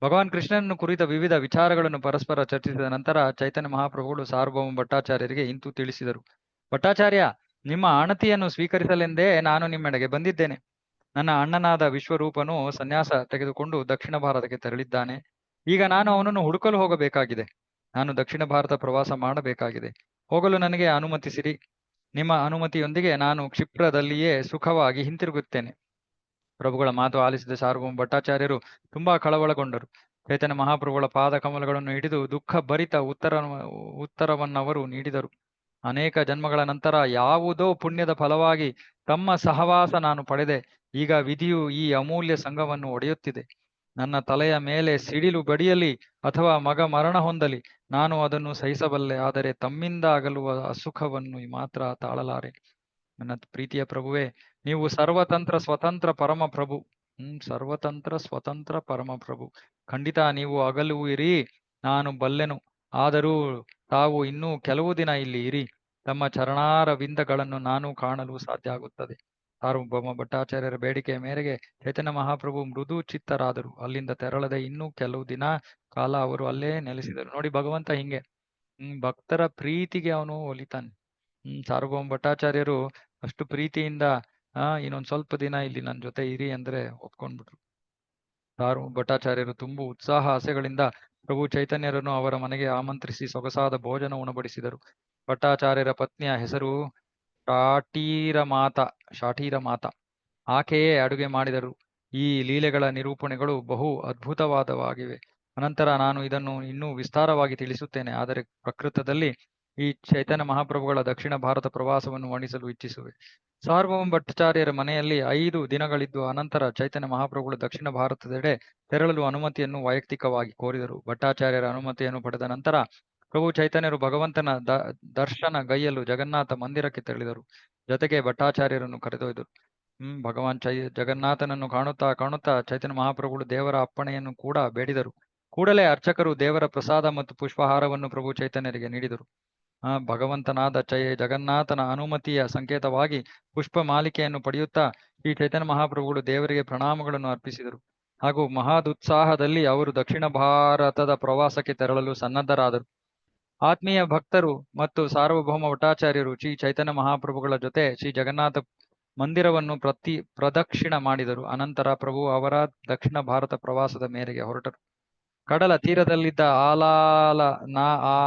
ಭಗವಾನ್ ಕೃಷ್ಣನನ್ನು ಕುರಿತ ವಿವಿಧ ವಿಚಾರಗಳನ್ನು ಪರಸ್ಪರ ಚರ್ಚಿಸಿದ ನಂತರ ಚೈತನ್ಯ ಮಹಾಪ್ರಭುಗಳು ಸಾರ್ವಭೌಮ ಭಟ್ಟಾಚಾರ್ಯರಿಗೆ ಇಂತು ತಿಳಿಸಿದರು. ಭಟ್ಟಾಚಾರ್ಯ, ನಿಮ್ಮ ಆಣತಿಯನ್ನು ಸ್ವೀಕರಿಸಲೆಂದೇ ನಾನು ನಿಮ್ಮೆಡೆಗೆ ಬಂದಿದ್ದೇನೆ. ನನ್ನ ಅಣ್ಣನಾದ ವಿಶ್ವರೂಪನು ಸನ್ಯಾಸ ತೆಗೆದುಕೊಂಡು ದಕ್ಷಿಣ ಭಾರತಕ್ಕೆ ತೆರಳಿದ್ದಾನೆ. ಈಗ ನಾನು ಅವನನ್ನು ಹುಡುಕಲು ಹೋಗಬೇಕಾಗಿದೆ. ನಾನು ದಕ್ಷಿಣ ಭಾರತ ಪ್ರವಾಸ ಮಾಡಬೇಕಾಗಿದೆ. ಹೋಗಲು ನನಗೆ ಅನುಮತಿಸಿರಿ. ನಿಮ್ಮ ಅನುಮತಿಯೊಂದಿಗೆ ನಾನು ಕ್ಷಿಪ್ರದಲ್ಲಿಯೇ ಸುಖವಾಗಿ ಹಿಂತಿರುಗುತ್ತೇನೆ. ಪ್ರಭುಗಳ ಮಾತು ಆಲಿಸಿದ ಸಾರ್ವಭೌಮ ಭಟ್ಟಾಚಾರ್ಯರು ತುಂಬಾ ಕಳವಳಗೊಂಡರು. ಚೈತನ್ಯ ಮಹಾಪ್ರಭುಗಳ ಪಾದ ಕಮಲಗಳನ್ನು ಹಿಡಿದು ದುಃಖ ಭರಿತ ಉತ್ತರವನ್ನವರು ನೀಡಿದರು. ಅನೇಕ ಜನ್ಮಗಳ ನಂತರ ಯಾವುದೋ ಪುಣ್ಯದ ಫಲವಾಗಿ ತಮ್ಮ ಸಹವಾಸ ನಾನು ಪಡೆದೆ. ಈಗ ವಿಧಿಯು ಈ ಅಮೂಲ್ಯ ಸಂಘವನ್ನು ಒಡೆಯುತ್ತಿದೆ. ನನ್ನ ತಲೆಯ ಮೇಲೆ ಸಿಡಿಲು ಬಡಿಯಲಿ ಅಥವಾ ಮಗ ಮರಣ ಹೊಂದಲಿ, ನಾನು ಅದನ್ನು ಸಹಿಸಬಲ್ಲೆ. ಆದರೆ ತಮ್ಮಿಂದ ಆಗಲುವ ಅಸುಖವನ್ನು ಮಾತ್ರ ತಾಳಲಾರೆ. ನನ್ನ ಪ್ರೀತಿಯ ಪ್ರಭುವೇ, ನೀವು ಸರ್ವತಂತ್ರ ಸ್ವತಂತ್ರ ಪರಮ ಪ್ರಭು. ಸರ್ವತಂತ್ರ ಸ್ವತಂತ್ರ ಪರಮ ಪ್ರಭು. ಖಂಡಿತ ನೀವು ಅಗಲುವಿರಿ, ನಾನು ಬಲ್ಲೆನು. ಆದರೂ ತಾವು ಇನ್ನೂ ಕೆಲವು ದಿನ ಇಲ್ಲಿ ಇರಿ. ತಮ್ಮ ಚರಣಾರವಿಂದಗಳನ್ನು ನಾನು ಕಾಣಲು ಸಾಧ್ಯ ಆಗುತ್ತದೆ. ಸಾರ್ವಭೌಮ ಭಟ್ಟಾಚಾರ್ಯರ ಬೇಡಿಕೆಯ ಮೇರೆಗೆ ಚೈತನ್ಯ ಮಹಾಪ್ರಭು ಮೃದು ಚಿತ್ತರಾದರು. ಅಲ್ಲಿಂದ ತೆರಳದೆ ಇನ್ನೂ ಕೆಲವು ದಿನ ಕಾಲ ಅವರು ಅಲ್ಲೇ ನೆಲೆಸಿದರು. ನೋಡಿ, ಭಗವಂತ ಹಿಂಗೆ ಭಕ್ತರ ಪ್ರೀತಿಗೆ ಅವನು ಒಲಿತಾನೆ. ಸಾರ್ವಭೌಮ ಭಟ್ಟಾಚಾರ್ಯರು ಅಷ್ಟು ಪ್ರೀತಿಯಿಂದ ಇನ್ನೊಂದ್ ಸ್ವಲ್ಪ ದಿನ ಇಲ್ಲಿ ನನ್ನ ಜೊತೆ ಇರಿ ಅಂದ್ರೆ ಒಪ್ಕೊಂಡ್ಬಿಟ್ರು. ಸಾರ್ವಭೌಮ ಭಟ್ಟಾಚಾರ್ಯರು ತುಂಬು ಉತ್ಸಾಹ ಆಸೆಗಳಿಂದ ಪ್ರಭು ಚೈತನ್ಯರನ್ನು ಅವರ ಮನೆಗೆ ಆಮಂತ್ರಿಸಿ ಸೊಗಸಾದ ಭೋಜನ ಉಣಬಡಿಸಿದರು. ಭಟ್ಟಾಚಾರ್ಯರ ಪತ್ನಿಯ ಹೆಸರು ಶಾಠೀರ ಮಾತ. ಆಕೆಯೇ ಅಡುಗೆ ಮಾಡಿದರು. ಈ ಲೀಲೆಗಳ ನಿರೂಪಣೆಗಳು ಬಹು ಅದ್ಭುತವಾದವಾಗಿವೆ. ಅನಂತರ ನಾನು ಇದನ್ನು ಇನ್ನೂ ವಿಸ್ತಾರವಾಗಿ ತಿಳಿಸುತ್ತೇನೆ. ಆದರೆ ಪ್ರಕೃತದಲ್ಲಿ ಈ ಚೈತನ್ಯ ಮಹಾಪ್ರಭುಗಳ ದಕ್ಷಿಣ ಭಾರತ ಪ್ರವಾಸವನ್ನು ವರ್ಣಿಸಲು ಇಚ್ಛಿಸುವೆ. ಸಾರ್ವಭೌಮ ಭಟ್ಟಾಚಾರ್ಯರ ಮನೆಯಲ್ಲಿ 5 ದಿನಗಳಿದ್ದು ಅನಂತರ ಚೈತನ್ಯ ಮಹಾಪ್ರಭುಗಳು ದಕ್ಷಿಣ ಭಾರತದೆಡೆ ತೆರಳಲು ಅನುಮತಿಯನ್ನು ವೈಯಕ್ತಿಕವಾಗಿ ಕೋರಿದರು. ಭಟ್ಟಾಚಾರ್ಯರ ಅನುಮತಿಯನ್ನು ಪಡೆದ ನಂತರ ಪ್ರಭು ಚೈತನ್ಯರು ಭಗವಂತನ ದರ್ಶನ ಗೈಯಲು ಜಗನ್ನಾಥ ಮಂದಿರಕ್ಕೆ ತೆರಳಿದರು. ಜೊತೆಗೆ ಭಟ್ಟಾಚಾರ್ಯರನ್ನು ಕರೆದೊಯ್ದರು. ಭಗವಾನ್ ಜಗನ್ನಾಥನನ್ನು ಕಾಣುತ್ತಾ ಚೈತನ್ಯ ಮಹಾಪ್ರಭುಗಳು ದೇವರ ಅಪ್ಪಣೆಯನ್ನು ಕೂಡ ಬೇಡಿದರು. ಕೂಡಲೇ ಅರ್ಚಕರು ದೇವರ ಪ್ರಸಾದ ಮತ್ತು ಪುಷ್ಪಹಾರವನ್ನು ಪ್ರಭು ಚೈತನ್ಯರಿಗೆ ನೀಡಿದರು. ಭಗವಂತನಾದ ಜಗನ್ನಾಥನ ಅನುಮತಿಯ ಸಂಕೇತವಾಗಿ ಪುಷ್ಪ ಮಾಲಿಕೆಯನ್ನು ಪಡೆಯುತ್ತಾ ಶ್ರೀ ಚೈತನ್ಯ ಮಹಾಪ್ರಭುಗಳು ದೇವರಿಗೆ ಪ್ರಣಾಮಗಳನ್ನು ಅರ್ಪಿಸಿದರು. ಹಾಗೂ ಮಹಾದುತ್ಸಾಹದಲ್ಲಿ ಅವರು ದಕ್ಷಿಣ ಭಾರತದ ಪ್ರವಾಸಕ್ಕೆ ತೆರಳಲು ಸನ್ನದ್ಧರಾದರು. ಆತ್ಮೀಯ ಭಕ್ತರು ಮತ್ತು ಸಾರ್ವಭೌಮ ಭಟ್ಟಾಚಾರ್ಯರು ಶ್ರೀ ಚೈತನ್ಯ ಮಹಾಪ್ರಭುಗಳ ಜೊತೆ ಶ್ರೀ ಜಗನ್ನಾಥ ಮಂದಿರವನ್ನು ಪ್ರದಕ್ಷಿಣ ಮಾಡಿದರು. ಅನಂತರ ಪ್ರಭು ಅವರ ದಕ್ಷಿಣ ಭಾರತ ಪ್ರವಾಸದ ಮೇರೆಗೆ ಹೊರಟರು. ಕಡಲ ತೀರದಲ್ಲಿದ್ದ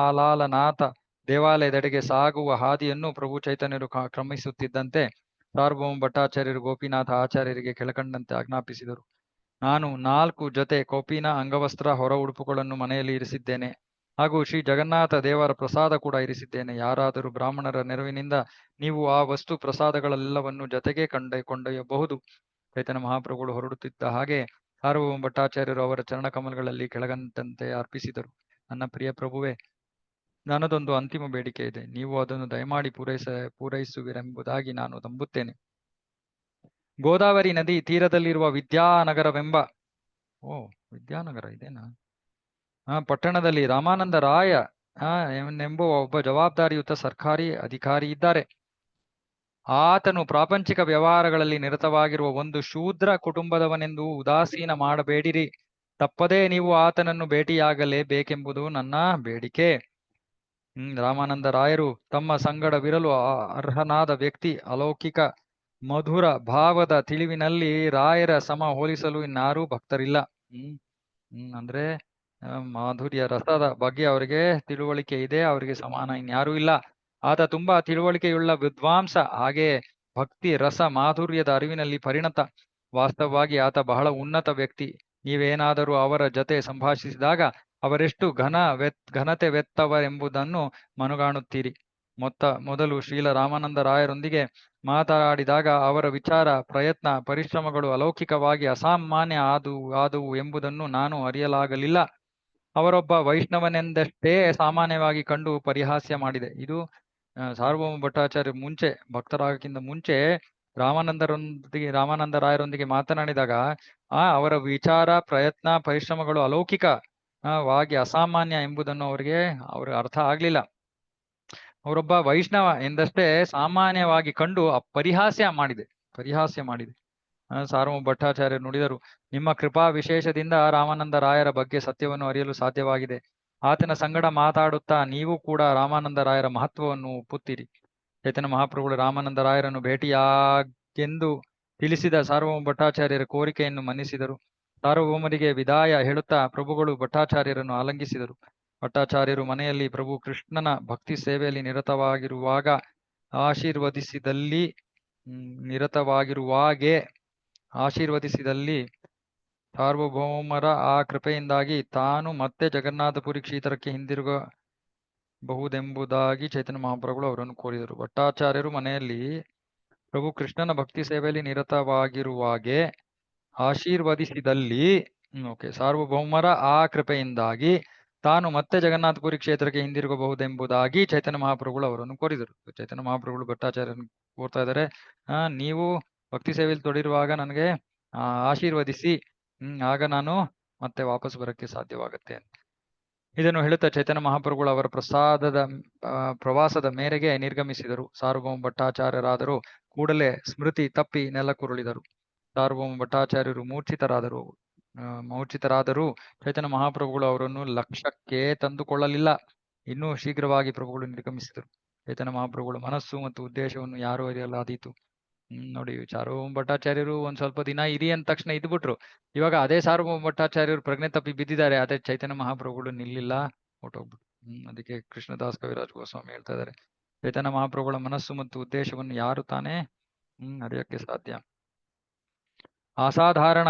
ಆಲಾಲನಾಥ ದೇವಾಲಯದೆಡೆಗೆ ಸಾಗುವ ಹಾದಿಯನ್ನು ಪ್ರಭು ಚೈತನ್ಯರು ಕ್ರಮಿಸುತ್ತಿದ್ದಂತೆ ಸಾರ್ವಭೌಮ ಭಟ್ಟಾಚಾರ್ಯರು ಗೋಪಿನಾಥ ಆಚಾರ್ಯರಿಗೆ ಕೆಳಕಂಡಂತೆ ಆಜ್ಞಾಪಿಸಿದರು. ನಾನು 4 ಜೊತೆ ಕೌಪೀನ ಅಂಗವಸ್ತ್ರ ಹೊರ ಉಡುಪುಗಳನ್ನು ಮನೆಯಲ್ಲಿ ಇರಿಸಿದ್ದೇನೆ. ಹಾಗೂ ಶ್ರೀ ಜಗನ್ನಾಥ ದೇವರ ಪ್ರಸಾದ ಕೂಡ ಇರಿಸಿದ್ದೇನೆ. ಯಾರಾದರೂ ಬ್ರಾಹ್ಮಣರ ನೆರವಿನಿಂದ ನೀವು ಆ ವಸ್ತು ಪ್ರಸಾದಗಳೆಲ್ಲವನ್ನು ಜೊತೆಗೆ ಕೊಂಡೊಯ್ಯಬಹುದು. ಚೈತನ್ಯ ಮಹಾಪ್ರಭುಗಳು ಹೊರಡುತ್ತಿದ್ದ ಹಾಗೆ ಸಾರ್ವಭೌಮ ಭಟ್ಟಾಚಾರ್ಯರು ಅವರ ಚರಣಕಮಲಗಳಲ್ಲಿ ಕೆಳಗಂಟಂತೆ ಅರ್ಪಿಸಿದರು. ನನ್ನ ಪ್ರಿಯ ಪ್ರಭುವೇ, ನನ್ನದೊಂದು ಅಂತಿಮ ಬೇಡಿಕೆ ಇದೆ. ನೀವು ಅದನ್ನು ದಯಮಾಡಿ ಪೂರೈಸುವಿರೆಂಬುದಾಗಿ ನಾನು ನಂಬುತ್ತೇನೆ. ಗೋದಾವರಿ ನದಿ ತೀರದಲ್ಲಿರುವ ವಿದ್ಯಾನಗರವೆಂಬ ವಿದ್ಯಾನಗರ ಇದೇನಾ ಪಟ್ಟಣದಲ್ಲಿ ರಾಮಾನಂದ ರಾಯ ಎಂಬುವ ಒಬ್ಬ ಜವಾಬ್ದಾರಿಯುತ ಸರ್ಕಾರಿ ಅಧಿಕಾರಿ ಇದ್ದಾರೆ. ಆತನು ಪ್ರಾಪಂಚಿಕ ವ್ಯವಹಾರಗಳಲ್ಲಿ ನಿರತವಾಗಿರುವ ಒಂದು ಶೂದ್ರ ಕುಟುಂಬದವನೆಂದು ಉದಾಸೀನ ಮಾಡಬೇಡಿರಿ. ತಪ್ಪದೇ ನೀವು ಆತನನ್ನು ಭೇಟಿಯಾಗಲೇಬೇಕೆಂಬುದು ನನ್ನ ಬೇಡಿಕೆ. ರಾಮಾನಂದ ರಾಯರು ತಮ್ಮ ಸಂಗಡವಿರಲು ಅರ್ಹನಾದ ವ್ಯಕ್ತಿ. ಅಲೌಕಿಕ ಮಧುರ ಭಾವದ ತಿಳಿವಿನಲ್ಲಿ ರಾಯರ ಸಮ ಹೋಲಿಸಲು ಇನ್ನಾರೂ ಭಕ್ತರಿಲ್ಲ. ಅಂದ್ರೆ ಮಾಧುರ್ಯ ರಸದ ಬಗ್ಗೆ ಅವರಿಗೆ ತಿಳುವಳಿಕೆ ಇದೆ. ಅವರಿಗೆ ಸಮಾನ ಇನ್ಯಾರೂ ಇಲ್ಲ. ಆತ ತುಂಬಾ ತಿಳುವಳಿಕೆಯುಳ್ಳ ವಿದ್ವಾಂಸ. ಹಾಗೆ ಭಕ್ತಿ ರಸ ಮಾಧುರ್ಯದ ಅರಿವಿನಲ್ಲಿ ಪರಿಣತ. ವಾಸ್ತವವಾಗಿ ಆತ ಬಹಳ ಉನ್ನತ ವ್ಯಕ್ತಿ. ನೀವೇನಾದರೂ ಅವರ ಜೊತೆ ಸಂಭಾಷಿಸಿದಾಗ ಅವರೆಷ್ಟು ಘನತೆವೆತ್ತವರೆಂಬುದನ್ನು ಮನಗಾಣುತ್ತೀರಿ. ಮೊದಲು ಶ್ರೀಲ ರಾಮಾನಂದ ರಾಯರೊಂದಿಗೆ ಮಾತನಾಡಿದಾಗ ಅವರ ವಿಚಾರ, ಪ್ರಯತ್ನ, ಪರಿಶ್ರಮಗಳು ಅಲೌಕಿಕವಾಗಿ ಅಸಾಮಾನ್ಯ ಆದುವು ಎಂಬುದನ್ನು ನಾನು ಅರಿಯಲಾಗಲಿಲ್ಲ. ಅವರೊಬ್ಬ ವೈಷ್ಣವನೆಂದಷ್ಟೇ ಸಾಮಾನ್ಯವಾಗಿ ಕಂಡು ಪರಿಹಾಸ್ಯ ಮಾಡಿದೆ. ಇದು ಸಾರ್ವಭೌಮ ಭಟ್ಟಾಚಾರ್ಯ ಮುಂಚೆ ಭಕ್ತರಾಗಕ್ಕಿಂತ ಮುಂಚೆ ರಾಮಾನಂದ ರಾಯರೊಂದಿಗೆ ಮಾತನಾಡಿದಾಗ ಅವರ ವಿಚಾರ, ಪ್ರಯತ್ನ, ಪರಿಶ್ರಮಗಳು ಅಲೌಕಿಕವಾಗಿ ಅಸಾಮಾನ್ಯ ಎಂಬುದನ್ನು ಅವ್ರಿಗೆ ಅರ್ಥ ಆಗ್ಲಿಲ್ಲ. ಅವರೊಬ್ಬ ವೈಷ್ಣವ ಎಂದಷ್ಟೇ ಸಾಮಾನ್ಯವಾಗಿ ಕಂಡು ಪರಿಹಾಸ್ಯ ಮಾಡಿದೆ. ಸಾರ್ವಭೌಮ ಭಟ್ಟಾಚಾರ್ಯರು ನುಡಿದರು, ನಿಮ್ಮ ಕೃಪಾ ವಿಶೇಷದಿಂದ ರಾಮಾನಂದ ರಾಯರ ಬಗ್ಗೆ ಸತ್ಯವನ್ನು ಅರಿಯಲು ಸಾಧ್ಯವಾಗಿದೆ. ಆತನ ಸಂಗಡ ಮಾತಾಡುತ್ತಾ ನೀವು ಕೂಡ ರಾಮಾನಂದ ರಾಯರ ಮಹತ್ವವನ್ನು ಒಪ್ಪುತ್ತೀರಿ. ಚೈತನ್ಯ ಮಹಾಪ್ರಭುಗಳು ರಾಮಾನಂದ ರಾಯರನ್ನು ಭೇಟಿಯಾಗೆಂದು ತಿಳಿಸಿದ ಸಾರ್ವಭೌಮ ಭಟ್ಟಾಚಾರ್ಯರ ಕೋರಿಕೆಯನ್ನು ಮನ್ನಿಸಿದರು. ಸಾರ್ವಭೌಮರಿಗೆ ವಿದಾಯ ಹೇಳುತ್ತಾ ಪ್ರಭುಗಳು ಭಟ್ಟಾಚಾರ್ಯರನ್ನು ಆಲಂಗಿಸಿದರು. ಭಟ್ಟಾಚಾರ್ಯರು ಮನೆಯಲ್ಲಿ ಪ್ರಭು ಕೃಷ್ಣನ ಭಕ್ತಿ ಸೇವೆಯಲ್ಲಿ ಆಶೀರ್ವದಿಸಿದಲ್ಲಿ ಸಾರ್ವಭೌಮರ ಆ ಕೃಪೆಯಿಂದಾಗಿ ತಾನು ಮತ್ತೆ ಜಗನ್ನಾಥಪುರಿ ಕ್ಷೇತ್ರಕ್ಕೆ ಹಿಂದಿರುಗಬಹುದೆಂಬುದಾಗಿ ಚೈತನ್ಯ ಮಹಾಪ್ರಭುಗಳು ಅವರನ್ನು ಕೋರಿದರು. ಭಟ್ಟಾಚಾರ್ಯರು ಮನೆಯಲ್ಲಿ ಪ್ರಭು ಕೃಷ್ಣನ ಭಕ್ತಿ ಸೇವೆಯಲ್ಲಿ ನಿರತವಾಗಿರುವಾಗೆ ಆಶೀರ್ವದಿಸಿದಲ್ಲಿ ಸಾರ್ವಭೌಮರ ಆ ಕೃಪೆಯಿಂದಾಗಿ ತಾನು ಮತ್ತೆ ಜಗನ್ನಾಥಪುರಿ ಕ್ಷೇತ್ರಕ್ಕೆ ಹಿಂದಿರುಗಬಹುದೆಂಬುದಾಗಿ ಚೈತನ್ಯ ಮಹಾಪ್ರಭುಗಳು ಅವರನ್ನು ಕೋರಿದರು. ಚೈತನ್ಯ ಮಹಾಪ್ರಭುಗಳು ಭಟ್ಟಾಚಾರ್ಯರನ್ನು ಕೋರ್ತಾ ಇದ್ದಾರೆ, ನೀವು ಭಕ್ತಿ ಸೇವೆಯಲ್ಲಿ ತೊಡಿರುವಾಗ ನನಗೆ ಆಶೀರ್ವದಿಸಿ, ಆಗ ನಾನು ಮತ್ತೆ ವಾಪಸ್ ಬರಕ್ಕೆ ಸಾಧ್ಯವಾಗುತ್ತೆ. ಇದನ್ನು ಹೇಳುತ್ತಾ ಚೈತನ್ಯ ಮಹಾಪ್ರಭುಗಳು ಅವರ ಪ್ರವಾಸದ ಮೇರೆಗೆ ನಿರ್ಗಮಿಸಿದರು. ಸಾರ್ವಭೌಮ ಭಟ್ಟಾಚಾರ್ಯರಾದರೂ ಕೂಡಲೇ ಸ್ಮೃತಿ ತಪ್ಪಿ ನೆಲಕ್ಕುರುಳಿದರು. ಸಾರ್ವಭೌಮ ಭಟ್ಟಾಚಾರ್ಯರು ಮೂರ್ಛಿತರಾದರೂ ಚೈತನ್ಯ ಮಹಾಪ್ರಭುಗಳು ಅವರನ್ನು ಲಕ್ಷ್ಯಕ್ಕೆ ತಂದುಕೊಳ್ಳಲಿಲ್ಲ. ಇನ್ನೂ ಶೀಘ್ರವಾಗಿ ಪ್ರಭುಗಳು ನಿರ್ಗಮಿಸಿದರು. ಚೈತನ್ಯ ಮಹಾಪ್ರಭುಗಳು ಮನಸ್ಸು ಮತ್ತು ಉದ್ದೇಶವನ್ನು ಯಾರು ಅರಿಯಲಾದೀತು. ನೋಡಿ, ಸಾರ್ವಭೌಮ ಭಟ್ಟಾಚಾರ್ಯರು ಒಂದ್ ಸ್ವಲ್ಪ ದಿನ ಇರಿ ಅಂದ ತಕ್ಷಣ ಇದ್ಬಿಟ್ರು. ಇವಾಗ ಅದೇ ಸಾರ್ವಭೌಮ ಭಟ್ಟಾಚಾರ್ಯರು ಪ್ರಜ್ಞೆ ತಪ್ಪಿ ಬಿದ್ದಿದ್ದಾರೆ. ಅದೇ ಚೈತನ್ಯ ಮಹಾಪ್ರಭುಗಳು ನಿಲ್ಲಿಲ್ಲ, ಹೊಟ್ಟೋಗ್ಬಿಟ್ರು. ಅದಕ್ಕೆ ಕೃಷ್ಣದಾಸ್ ಕವಿರಾಜ್ ಗೋಸ್ವಾಮಿ ಹೇಳ್ತಾ ಇದ್ದಾರೆ, ಚೈತನ್ಯ ಮಹಾಪ್ರಭುಗಳ ಮನಸ್ಸು ಮತ್ತು ಉದ್ದೇಶವನ್ನು ಯಾರು ತಾನೇ ಅರಿಯಕ್ಕೆ ಸಾಧ್ಯ? ಅಸಾಧಾರಣ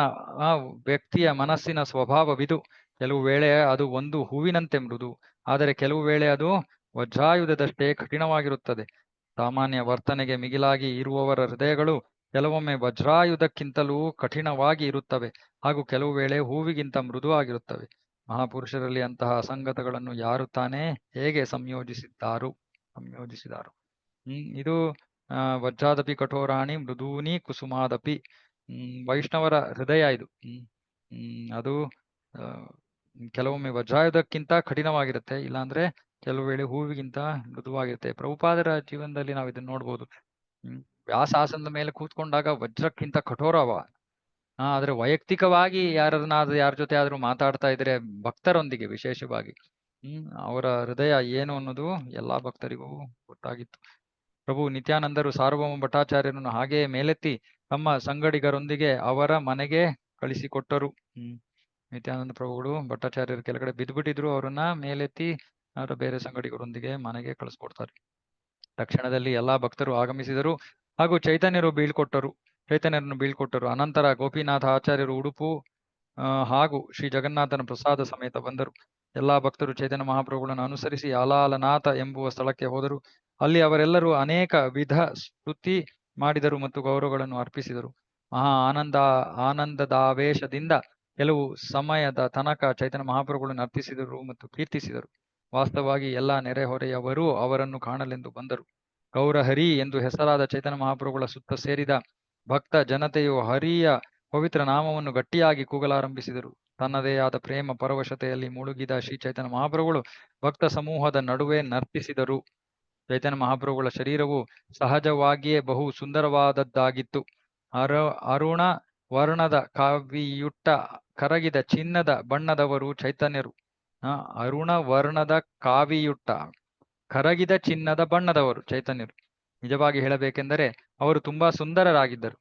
ವ್ಯಕ್ತಿಯ ಮನಸ್ಸಿನ ಸ್ವಭಾವವಿದು. ಕೆಲವು ವೇಳೆ ಅದು ಒಂದು ಹೂವಿನಂತೆ ಮೃದು, ಆದರೆ ಕೆಲವು ವೇಳೆ ಅದು ವಜ್ರಾಯುಧದಷ್ಟೇ ಕಠಿಣವಾಗಿರುತ್ತದೆ. ಸಾಮಾನ್ಯ ವರ್ತನೆಗೆ ಮಿಗಿಲಾಗಿ ಇರುವವರ ಹೃದಯಗಳು ಕೆಲವೊಮ್ಮೆ ವಜ್ರಾಯುಧಕ್ಕಿಂತಲೂ ಕಠಿಣವಾಗಿ ಇರುತ್ತವೆ ಹಾಗೂ ಕೆಲವು ವೇಳೆ ಹೂವಿಗಿಂತ ಮೃದು ಆಗಿರುತ್ತವೆ. ಮಹಾಪುರುಷರಲ್ಲಿ ಅಂತಹ ಅಸಂಗತಗಳನ್ನು ಯಾರು ತಾನೇ ಹೇಗೆ ಸಂಯೋಜಿಸಿದಾರು. ಇದು ವಜ್ರಾದಪಿ ಕಠೋರಾಣಿ ಮೃದೂನಿ ಕುಸುಮಾದಪಿ. ವೈಷ್ಣವರ ಹೃದಯ ಇದು. ಅದು ಕೆಲವೊಮ್ಮೆ ವಜ್ರಾಯುಧಕ್ಕಿಂತ ಕಠಿಣವಾಗಿರುತ್ತೆ, ಇಲ್ಲಾಂದ್ರೆ ಕೆಲವು ವೇಳೆ ಹೂವಿಗಿಂತ ಮೃದುವಾಗಿರುತ್ತೆ. ಪ್ರಭುಪಾದರ ಜೀವನದಲ್ಲಿ ನಾವು ಇದನ್ನ ನೋಡ್ಬೋದು. ವ್ಯಾಸಾಸನದ ಮೇಲೆ ಕೂತ್ಕೊಂಡಾಗ ವಜ್ರಕ್ಕಿಂತ ಕಠೋರವ. ಆದ್ರೆ ವೈಯಕ್ತಿಕವಾಗಿ ಯಾರ ಜೊತೆ ಆದ್ರೂ ಮಾತಾಡ್ತಾ ಇದ್ರೆ ಭಕ್ತರೊಂದಿಗೆ ವಿಶೇಷವಾಗಿ ಅವರ ಹೃದಯ ಏನು ಅನ್ನೋದು ಎಲ್ಲಾ ಭಕ್ತರಿಗೂ ಗೊತ್ತಾಗಿತ್ತು. ಪ್ರಭು ನಿತ್ಯಾನಂದರು ಸಾರ್ವಭೌಮ ಭಟ್ಟಾಚಾರ್ಯರನ್ನು ಹಾಗೆಯೇ ಮೇಲೆತ್ತಿ ತಮ್ಮ ಸಂಗಡಿಗರೊಂದಿಗೆ ಅವರ ಮನೆಗೆ ಕಳಿಸಿಕೊಟ್ಟರು. ನಿತ್ಯಾನಂದ ಪ್ರಭುಗಳು ಭಟ್ಟಾಚಾರ್ಯರ ಕೆಳಗಡೆ ಬಿದ್ದುಬಿಟ್ಟಿದ್ರು, ಅವರನ್ನ ಮೇಲೆತ್ತಿ ಅವರ ಬೇರೆ ಸಂಗಡಿಗರೊಂದಿಗೆ ಮನೆಗೆ ಕಳಿಸ್ಕೊಡ್ತಾರೆ. ತಕ್ಷಣದಲ್ಲಿ ಎಲ್ಲಾ ಭಕ್ತರು ಆಗಮಿಸಿದರು ಹಾಗೂ ಚೈತನ್ಯರನ್ನು ಬೀಳ್ಕೊಟ್ಟರು. ಅನಂತರ ಗೋಪಿನಾಥ ಆಚಾರ್ಯರು ಉಡುಪು ಹಾಗೂ ಶ್ರೀ ಜಗನ್ನಾಥನ ಪ್ರಸಾದ ಸಮೇತ ಬಂದರು. ಎಲ್ಲಾ ಭಕ್ತರು ಚೈತನ್ಯ ಮಹಾಪ್ರಭುಗಳನ್ನು ಅನುಸರಿಸಿ ಅಲಾಲನಾಥ ಎಂಬುವ ಸ್ಥಳಕ್ಕೆ ಹೋದರು. ಅಲ್ಲಿ ಅವರೆಲ್ಲರೂ ಅನೇಕ ವಿಧ ಸ್ತುತಿ ಮಾಡಿದರು ಮತ್ತು ಗೌರವಗಳನ್ನು ಅರ್ಪಿಸಿದರು. ಮಹಾ ಆನಂದದಾವೇಶದಿಂದ ಕೆಲವು ಸಮಯದ ತನಕ ಚೈತನ್ಯ ಮಹಾಪ್ರಭುಗಳನ್ನು ಅರ್ಪಿಸಿದರು ಮತ್ತು ಕೀರ್ತಿಸಿದರು. ವಾಸ್ತವವಾಗಿ ಎಲ್ಲ ನೆರೆಹೊರೆಯವರೂ ಅವರನ್ನು ಕಾಣಲೆಂದು ಬಂದರು. ಗೌರಹರಿ ಎಂದು ಹೆಸರಾದ ಚೈತನ್ಯ ಮಹಾಪ್ರಭುಗಳ ಸುತ್ತ ಸೇರಿದ ಭಕ್ತ ಜನತೆಯು ಹರಿಯ ಪವಿತ್ರ ನಾಮವನ್ನು ಗಟ್ಟಿಯಾಗಿ ಕೂಗಲಾರಂಭಿಸಿದರು. ತನ್ನದೇ ಆದ ಪ್ರೇಮ ಪರವಶತೆಯಲ್ಲಿ ಮುಳುಗಿದ ಶ್ರೀ ಚೈತನ್ಯ ಮಹಾಪ್ರಭುಗಳು ಭಕ್ತ ಸಮೂಹದ ನಡುವೆ ನರ್ತಿಸಿದರು. ಚೈತನ್ಯ ಮಹಾಪ್ರಭುಗಳ ಶರೀರವು ಸಹಜವಾಗಿಯೇ ಬಹು ಸುಂದರವಾದದ್ದಾಗಿತ್ತು. ಅರುಣ ವರ್ಣದ ಕಾವಿಯುಟ್ಟ ಕರಗಿದ ಚಿನ್ನದ ಬಣ್ಣದವರು ಚೈತನ್ಯರು. ಅರುಣ ವರ್ಣದ ಕಾವಿಯುಟ್ಟ ಕರಗಿದ ಚಿನ್ನದ ಬಣ್ಣದವರು ಚೈತನ್ಯರು. ನಿಜವಾಗಿ ಹೇಳಬೇಕೆಂದರೆ ಅವರು ತುಂಬಾ ಸುಂದರರಾಗಿದ್ದರು.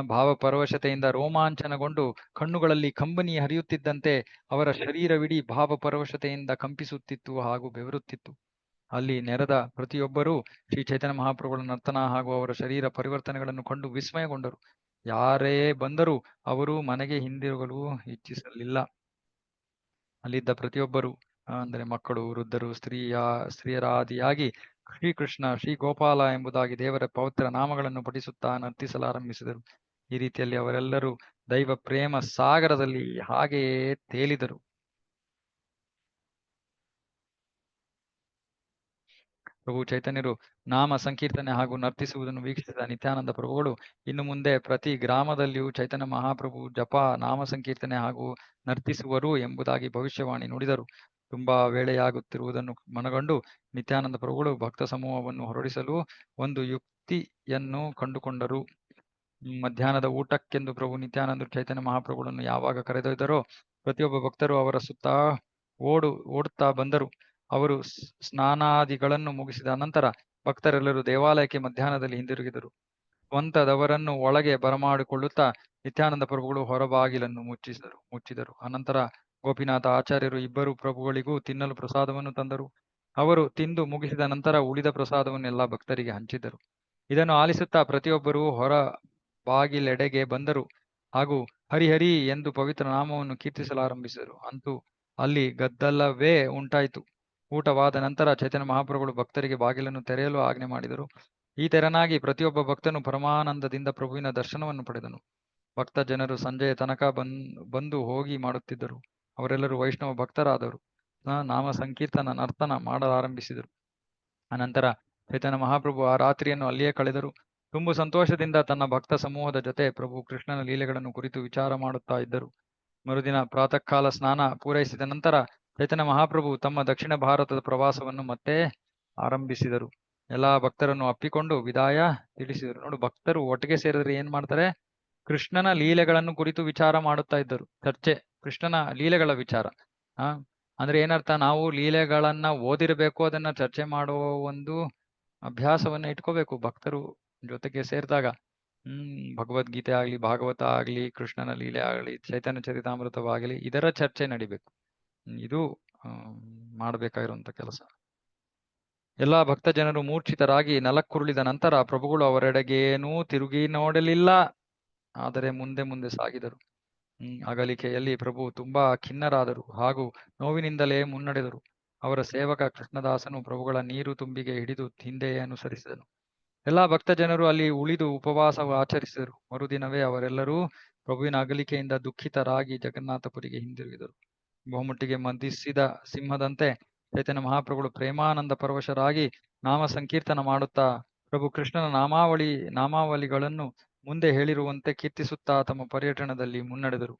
ಭಾವ ಪರವಶತೆಯಿಂದ ರೋಮಾಂಚನಗೊಂಡು ಕಣ್ಣುಗಳಲ್ಲಿ ಕಂಬನಿ ಹರಿಯುತ್ತಿದ್ದಂತೆ ಅವರ ಶರೀರವಿಡೀ ಭಾವ ಪರವಶತೆಯಿಂದ ಕಂಪಿಸುತ್ತಿತ್ತು ಹಾಗೂ ಬೆವರುತ್ತಿತ್ತು. ಅಲ್ಲಿ ನೆರೆದ ಪ್ರತಿಯೊಬ್ಬರೂ ಶ್ರೀ ಚೈತನ್ಯ ಮಹಾಪ್ರಭುಗಳ ನರ್ತನ ಹಾಗೂ ಅವರ ಶರೀರ ಪರಿವರ್ತನೆಗಳನ್ನು ಕಂಡು ವಿಸ್ಮಯಗೊಂಡರು. ಯಾರೇ ಬಂದರೂ ಅವರು ಮನೆಗೆ ಹಿಂದಿರುಗಲು ಇಚ್ಛಿಸಲಿಲ್ಲ. ಅಲ್ಲಿದ್ದ ಪ್ರತಿಯೊಬ್ಬರು ಅಂದರೆ ಮಕ್ಕಳು, ವೃದ್ಧರು, ಸ್ತ್ರೀಯರಾದಿಯಾಗಿ ಶ್ರೀಕೃಷ್ಣ, ಶ್ರೀ ಗೋಪಾಲ ಎಂಬುದಾಗಿ ದೇವರ ಪವಿತ್ರ ನಾಮಗಳನ್ನು ಪಠಿಸುತ್ತಾ ನರ್ತಿಸಲಾರಂಭಿಸಿದರು. ಈ ರೀತಿಯಲ್ಲಿ ಅವರೆಲ್ಲರೂ ದೈವ ಪ್ರೇಮ ಸಾಗರದಲ್ಲಿ ಹಾಗೆಯೇ ತೇಲಿದರು. ಪ್ರಭು ಚೈತನ್ಯರು ನಾಮ ಸಂಕೀರ್ತನೆ ಹಾಗೂ ನರ್ತಿಸುವುದನ್ನು ವೀಕ್ಷಿಸಿದ ನಿತ್ಯಾನಂದ ಪ್ರಭುಗಳು ಇನ್ನು ಮುಂದೆ ಪ್ರತಿ ಗ್ರಾಮದಲ್ಲಿಯೂ ಚೈತನ್ಯ ಮಹಾಪ್ರಭು ಜಪ, ನಾಮ ಸಂಕೀರ್ತನೆ ಹಾಗೂ ನರ್ತಿಸುವರು ಎಂಬುದಾಗಿ ಭವಿಷ್ಯವಾಣಿ ನುಡಿದರು. ತುಂಬಾ ವೇಳೆಯಾಗುತ್ತಿರುವುದನ್ನು ಮನಗಂಡು ನಿತ್ಯಾನಂದ ಪ್ರಭುಗಳು ಭಕ್ತ ಸಮೂಹವನ್ನು ಹೊರಡಿಸಲು ಒಂದು ಯುಕ್ತಿಯನ್ನು ಕಂಡುಕೊಂಡರು. ಮಧ್ಯಾಹ್ನದ ಊಟಕ್ಕೆಂದು ಪ್ರಭು ನಿತ್ಯಾನಂದರು ಚೈತನ್ಯ ಮಹಾಪ್ರಭುಗಳನ್ನು ಯಾವಾಗ ಕರೆದೊಯ್ದರೋ ಪ್ರತಿಯೊಬ್ಬ ಭಕ್ತರು ಅವರ ಸುತ್ತ ಓಡುತ್ತಾ ಬಂದರು. ಅವರು ಸ್ನಾನಾದಿಗಳನ್ನು ಮುಗಿಸಿದ ನಂತರ ಭಕ್ತರೆಲ್ಲರೂ ದೇವಾಲಯಕ್ಕೆ ಮಧ್ಯಾಹ್ನದಲ್ಲಿ ಹಿಂದಿರುಗಿದರು. ಸ್ವಂತದವರನ್ನು ಒಳಗೆ ಬರಮಾಡಿಕೊಳ್ಳುತ್ತಾ ನಿತ್ಯಾನಂದ ಪ್ರಭುಗಳು ಹೊರಬಾಗಿಲನ್ನು ಮುಚ್ಚಿದರು. ಅನಂತರ ಗೋಪಿನಾಥ ಆಚಾರ್ಯರು ಇಬ್ಬರು ಪ್ರಭುಗಳಿಗೂ ತಿನ್ನಲು ಪ್ರಸಾದವನ್ನು ತಂದರು. ಅವರು ತಿಂದು ಮುಗಿಸಿದ ನಂತರ ಉಳಿದ ಪ್ರಸಾದವನ್ನು ಎಲ್ಲ ಭಕ್ತರಿಗೆ ಹಂಚಿದರು. ಇದನ್ನು ಆಲಿಸುತ್ತಾ ಪ್ರತಿಯೊಬ್ಬರೂ ಹೊರ ಬಾಗಿಲೆಡೆಗೆ ಬಂದರು ಹಾಗೂ ಹರಿಹರಿ ಎಂದು ಪವಿತ್ರ ನಾಮವನ್ನು ಕೀರ್ತಿಸಲಾರಂಭಿಸಿದರು. ಅಂತೂ ಅಲ್ಲಿ ಗದ್ದಲವೇ ಉಂಟಾಯಿತು. ಊಟವಾದ ನಂತರ ಚೈತನ್ಯ ಮಹಾಪ್ರಭುಗಳು ಭಕ್ತರಿಗೆ ಬಾಗಿಲನ್ನು ತೆರೆಯಲು ಆಜ್ಞೆ ಮಾಡಿದರು. ಈ ತೆರನಾಗಿ ಪ್ರತಿಯೊಬ್ಬ ಭಕ್ತನು ಪರಮಾನಂದದಿಂದ ಪ್ರಭುವಿನ ದರ್ಶನವನ್ನು ಪಡೆದನು. ಭಕ್ತ ಜನರು ಸಂಜೆಯ ತನಕ ಬಂದು ಹೋಗಿ ಮಾಡುತ್ತಿದ್ದರು. ಅವರೆಲ್ಲರೂ ವೈಷ್ಣವ ಭಕ್ತರಾದರು. ನಾಮ ಸಂಕೀರ್ತನ ನರ್ತನ ಮಾಡಲಾರಂಭಿಸಿದರು. ಅನಂತರ ಚೈತನ್ಯ ಮಹಾಪ್ರಭು ಆ ರಾತ್ರಿಯನ್ನು ಅಲ್ಲಿಯೇ ಕಳೆದರು. ತುಂಬು ಸಂತೋಷದಿಂದ ತನ್ನ ಭಕ್ತ ಸಮೂಹದ ಜೊತೆ ಪ್ರಭು ಕೃಷ್ಣನ ಲೀಲೆಗಳನ್ನು ಕುರಿತು ವಿಚಾರ ಮಾಡುತ್ತಾ ಇದ್ದರು. ಮರುದಿನ ಪ್ರಾತಃ ಕಾಲ ಸ್ನಾನ ಪೂರೈಸಿದ ನಂತರ ಚೈತನ್ಯ ಮಹಾಪ್ರಭು ತಮ್ಮ ದಕ್ಷಿಣ ಭಾರತದ ಪ್ರವಾಸವನ್ನು ಮತ್ತೆ ಆರಂಭಿಸಿದರು. ಎಲ್ಲಾ ಭಕ್ತರನ್ನು ಅಪ್ಪಿಕೊಂಡು ವಿದಾಯ ತಿಳಿಸಿದರು. ನೋಡು, ಭಕ್ತರು ಒಟ್ಟಿಗೆ ಸೇರಿದ್ರೆ ಏನ್ ಮಾಡ್ತಾರೆ? ಕೃಷ್ಣನ ಲೀಲೆಗಳನ್ನು ಕುರಿತು ವಿಚಾರ ಮಾಡುತ್ತಾ ಇದ್ದರು. ಚರ್ಚೆ, ಕೃಷ್ಣನ ಲೀಲೆಗಳ ವಿಚಾರ. ಅಂದ್ರೆ ಏನರ್ಥ? ನಾವು ಲೀಲೆಗಳನ್ನ ಓದಿರಬೇಕು, ಅದನ್ನ ಚರ್ಚೆ ಮಾಡುವ ಒಂದು ಅಭ್ಯಾಸವನ್ನ ಇಟ್ಕೋಬೇಕು ಭಕ್ತರು ಜೊತೆಗೆ ಸೇರಿದಾಗ. ಭಗವದ್ಗೀತೆ ಆಗ್ಲಿ, ಭಾಗವತ ಆಗ್ಲಿ, ಕೃಷ್ಣನ ಲೀಲೆ ಆಗಲಿ, ಚೈತನ್ಯ ಚರಿತಾಮೃತವಾಗಲಿ, ಇದರ ಚರ್ಚೆ ನಡಿಬೇಕು. ಇದು ಮಾಡಬೇಕಾಗಿರುವಂತ ಕೆಲಸ. ಎಲ್ಲಾ ಭಕ್ತ ಜನರು ಮೂರ್ಛಿತರಾಗಿ ನೆಲಕ್ಕುರುಳಿದ ನಂತರ ಪ್ರಭುಗಳು ಅವರೆಡೆಗೇನೂ ತಿರುಗಿ ನೋಡಲಿಲ್ಲ, ಆದರೆ ಮುಂದೆ ಸಾಗಿದರು. ಅಗಲಿಕೆಯಲ್ಲಿ ಪ್ರಭು ತುಂಬಾ ಖಿನ್ನರಾದರು ಹಾಗೂ ನೋವಿನಿಂದಲೇ ಮುನ್ನಡೆದರು. ಅವರ ಸೇವಕ ಕೃಷ್ಣದಾಸನು ಪ್ರಭುಗಳ ನೀರು ತುಂಬಿಗೆ ಹಿಡಿದು ಹಿಂದೆಯೇ ಅನುಸರಿಸಿದನು. ಎಲ್ಲಾ ಭಕ್ತ ಜನರು ಅಲ್ಲಿ ಉಳಿದು ಉಪವಾಸ ಆಚರಿಸಿದರು. ಮರುದಿನವೇ ಅವರೆಲ್ಲರೂ ಪ್ರಭುವಿನ ಅಗಲಿಕೆಯಿಂದ ದುಃಖಿತರಾಗಿ ಜಗನ್ನಾಥಪುರಿಗೆ ಹಿಂದಿರುಗಿದರು. ಬಹುಮಟ್ಟಿಗೆ ಮದಿಸಿದ ಸಿಂಹದಂತೆ ಚೈತನ್ಯ ಮಹಾಪ್ರಭುಗಳು ಪ್ರೇಮಾನಂದ ಪರವಶರಾಗಿ ನಾಮ ಸಂಕೀರ್ತನ ಮಾಡುತ್ತಾ ಪ್ರಭು ಕೃಷ್ಣನ ನಾಮಾವಳಿಗಳನ್ನು ಮುಂದೆ ಹೇಳಿರುವಂತೆ ಕೀರ್ತಿಸುತ್ತಾ ತಮ್ಮ ಪರ್ಯಟನದಲ್ಲಿ ಮುನ್ನಡೆದರು.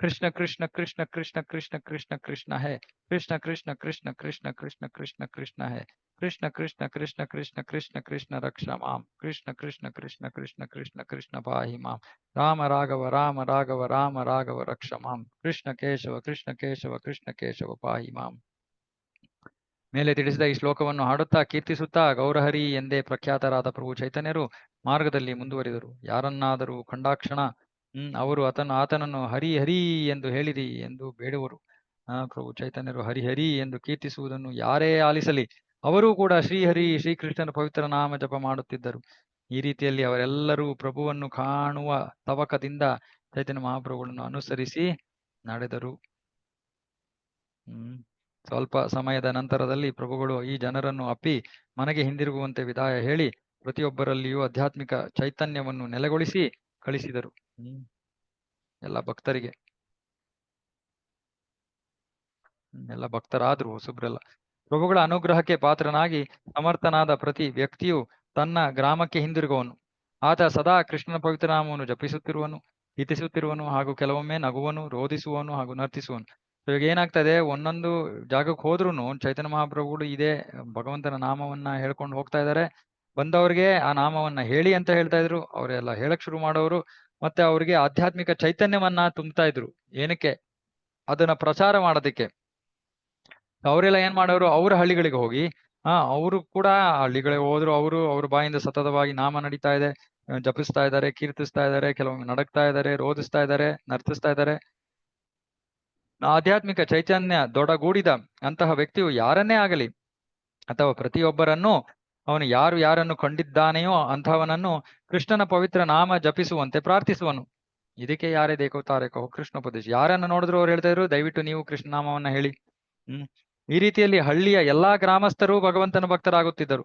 ಕೃಷ್ಣ ಕೃಷ್ಣ ಕೃಷ್ಣ ಕೃಷ್ಣ ಕೃಷ್ಣ ಕೃಷ್ಣ ಕೃಷ್ಣ ಹೇ ಕೃಷ್ಣ ಕೃಷ್ಣ ಕೃಷ್ಣ ಕೃಷ್ಣ ಕೃಷ್ಣ ಕೃಷ್ಣ ಕೃಷ್ಣ ಹೇ ಕೃಷ್ಣ ಕೃಷ್ಣ ಕೃಷ್ಣ ಕೃಷ್ಣ ಕೃಷ್ಣ ಕೃಷ್ಣ ರಕ್ಷ ಮಾಂ ಕೃಷ್ಣ ಕೃಷ್ಣ ಕೃಷ್ಣ ಕೃಷ್ಣ ಕೃಷ್ಣ ಕೃಷ್ಣ ಪಾಹಿ ಮಾಂ ರಾಮ ರಾಘವ ರಾಮ ರಾಘವ ರಾಮ ರಾಘವ ರಕ್ಷ ಮಾಂ ಕೃಷ್ಣ ಕೇಶವ ಕೃಷ್ಣ ಕೇಶವ ಕೃಷ್ಣ ಕೇಶವ ಪಾಹಿ ಮಾಂ. ಮೇಲೆ ತಿಳಿಸಿದ ಈ ಶ್ಲೋಕವನ್ನು ಹಾಡುತ್ತಾ ಕೀರ್ತಿಸುತ್ತಾ ಗೌರಹರಿ ಎಂದೇ ಪ್ರಖ್ಯಾತರಾದ ಪ್ರಭು ಚೈತನ್ಯರು ಮಾರ್ಗದಲ್ಲಿ ಮುಂದುವರಿದರು. ಯಾರನ್ನಾದರೂ ಕಂಡಾಕ್ಷಣ ಅವರು ಆತನನ್ನು ಹರಿ ಹರಿ ಎಂದು ಹೇಳಿರಿ ಎಂದು ಬೇಡುವರು. ಪ್ರಭು ಚೈತನ್ಯರು ಹರಿಹರಿ ಎಂದು ಕೀರ್ತಿಸುವುದನ್ನು ಯಾರೇ ಆಲಿಸಲಿ ಅವರೂ ಕೂಡ ಶ್ರೀಹರಿ ಶ್ರೀಕೃಷ್ಣನ ಪವಿತ್ರ ನಾಮ ಜಪ ಮಾಡುತ್ತಿದ್ದರು. ಈ ರೀತಿಯಲ್ಲಿ ಅವರೆಲ್ಲರೂ ಪ್ರಭುವನ್ನು ಕಾಣುವ ತವಕದಿಂದ ಚೈತನ್ಯ ಮಹಾಪ್ರಭುಗಳನ್ನು ಅನುಸರಿಸಿ ನಡೆದರು. ಸ್ವಲ್ಪ ಸಮಯದ ನಂತರದಲ್ಲಿ ಪ್ರಭುಗಳು ಈ ಜನರನ್ನು ಅಪ್ಪಿ ಮನೆಗೆ ಹಿಂದಿರುಗುವಂತೆ ವಿದಾಯ ಹೇಳಿ ಪ್ರತಿಯೊಬ್ಬರಲ್ಲಿಯೂ ಆಧ್ಯಾತ್ಮಿಕ ಚೈತನ್ಯವನ್ನು ನೆಲೆಗೊಳಿಸಿ ಕಳಿಸಿದರು. ಎಲ್ಲ ಭಕ್ತರಿಗೆ ಎಲ್ಲ ಭಕ್ತರಾದ್ರು ಹೊಸಬ್ರೆಲ್ಲ. ಪ್ರಭುಗಳ ಅನುಗ್ರಹಕ್ಕೆ ಪಾತ್ರನಾಗಿ ಸಮರ್ಥನಾದ ಪ್ರತಿ ವ್ಯಕ್ತಿಯು ತನ್ನ ಗ್ರಾಮಕ್ಕೆ ಹಿಂದಿರುಗುವನು. ಆತ ಸದಾ ಕೃಷ್ಣನ ಪವಿತ್ರ ನಾಮವನ್ನು ಜಪಿಸುತ್ತಿರುವನು, ಹಿತಿಸುತ್ತಿರುವನು ಹಾಗೂ ಕೆಲವೊಮ್ಮೆ ನಗುವನು, ರೋಧಿಸುವನು ಹಾಗೂ ನರ್ತಿಸುವನು. ಇವಾಗ ಏನಾಗ್ತದೆ, ಒಂದೊಂದು ಜಾಗಕ್ಕೆ ಹೋದ್ರುನು ಚೈತನ್ಯ ಮಹಾಪ್ರಭುಗಳು ಇದೇ ಭಗವಂತನ ನಾಮವನ್ನ ಹೇಳ್ಕೊಂಡು ಹೋಗ್ತಾ ಇದ್ದಾರೆ. ಬಂದವ್ರಿಗೆ ಆ ನಾಮವನ್ನ ಹೇಳಿ ಅಂತ ಹೇಳ್ತಾ ಇದ್ರು. ಅವರೆಲ್ಲ ಹೇಳಕ್ ಶುರು ಮಾಡೋರು. ಮತ್ತೆ ಅವ್ರಿಗೆ ಆಧ್ಯಾತ್ಮಿಕ ಚೈತನ್ಯವನ್ನ ತುಂಬ್ತಾ ಇದ್ರು. ಏನಕ್ಕೆ? ಅದನ್ನ ಪ್ರಚಾರ ಮಾಡೋದಕ್ಕೆ. ಅವರೆಲ್ಲ ಏನ್ ಮಾಡೋರು, ಅವ್ರ ಹಳ್ಳಿಗಳಿಗೆ ಹೋಗಿ ಅವರು ಕೂಡ ಹಳ್ಳಿಗಳಿಗೆ ಹೋದ್ರು. ಅವ್ರ ಬಾಯಿಂದ ಸತತವಾಗಿ ನಾಮ ನಡೀತಾ ಇದೆ, ಜಪಿಸ್ತಾ ಇದ್ದಾರೆ, ಕೀರ್ತಿಸ್ತಾ ಇದ್ದಾರೆ, ಕೆಲವೊಮ್ಮೆ ನಡಕ್ತಾ ಇದ್ದಾರೆ, ರೋಧಿಸ್ತಾ ಇದ್ದಾರೆ, ನರ್ತಿಸ್ತಾ ಇದ್ದಾರೆ. ಆಧ್ಯಾತ್ಮಿಕ ಚೈತನ್ಯ ದೊಡಗೂಡಿದ ಅಂತಹ ವ್ಯಕ್ತಿಯು ಯಾರನ್ನೇ ಆಗಲಿ ಅಥವಾ ಪ್ರತಿಯೊಬ್ಬರನ್ನು ಅವನು ಯಾರನ್ನು ಕಂಡಿದ್ದಾನೆಯೋ ಅಂತಹವನನ್ನು ಕೃಷ್ಣನ ಪವಿತ್ರ ನಾಮ ಜಪಿಸುವಂತೆ ಪ್ರಾರ್ಥಿಸುವನು. ಇದಕ್ಕೆ ಯಾರೇ ದೇಕೋತಾರೆ ಕಹೋ ಕೃಷ್ಣ ಉಪದೇಶ. ಯಾರನ್ನು ನೋಡಿದ್ರು ಅವ್ರು ಹೇಳ್ತಾ ಇದ್ರು, ದಯವಿಟ್ಟು ನೀವು ಕೃಷ್ಣ ನಾಮವನ್ನ ಹೇಳಿ. ಈ ರೀತಿಯಲ್ಲಿ ಹಳ್ಳಿಯ ಎಲ್ಲಾ ಗ್ರಾಮಸ್ಥರು ಭಗವಂತನ ಭಕ್ತರಾಗುತ್ತಿದ್ದರು.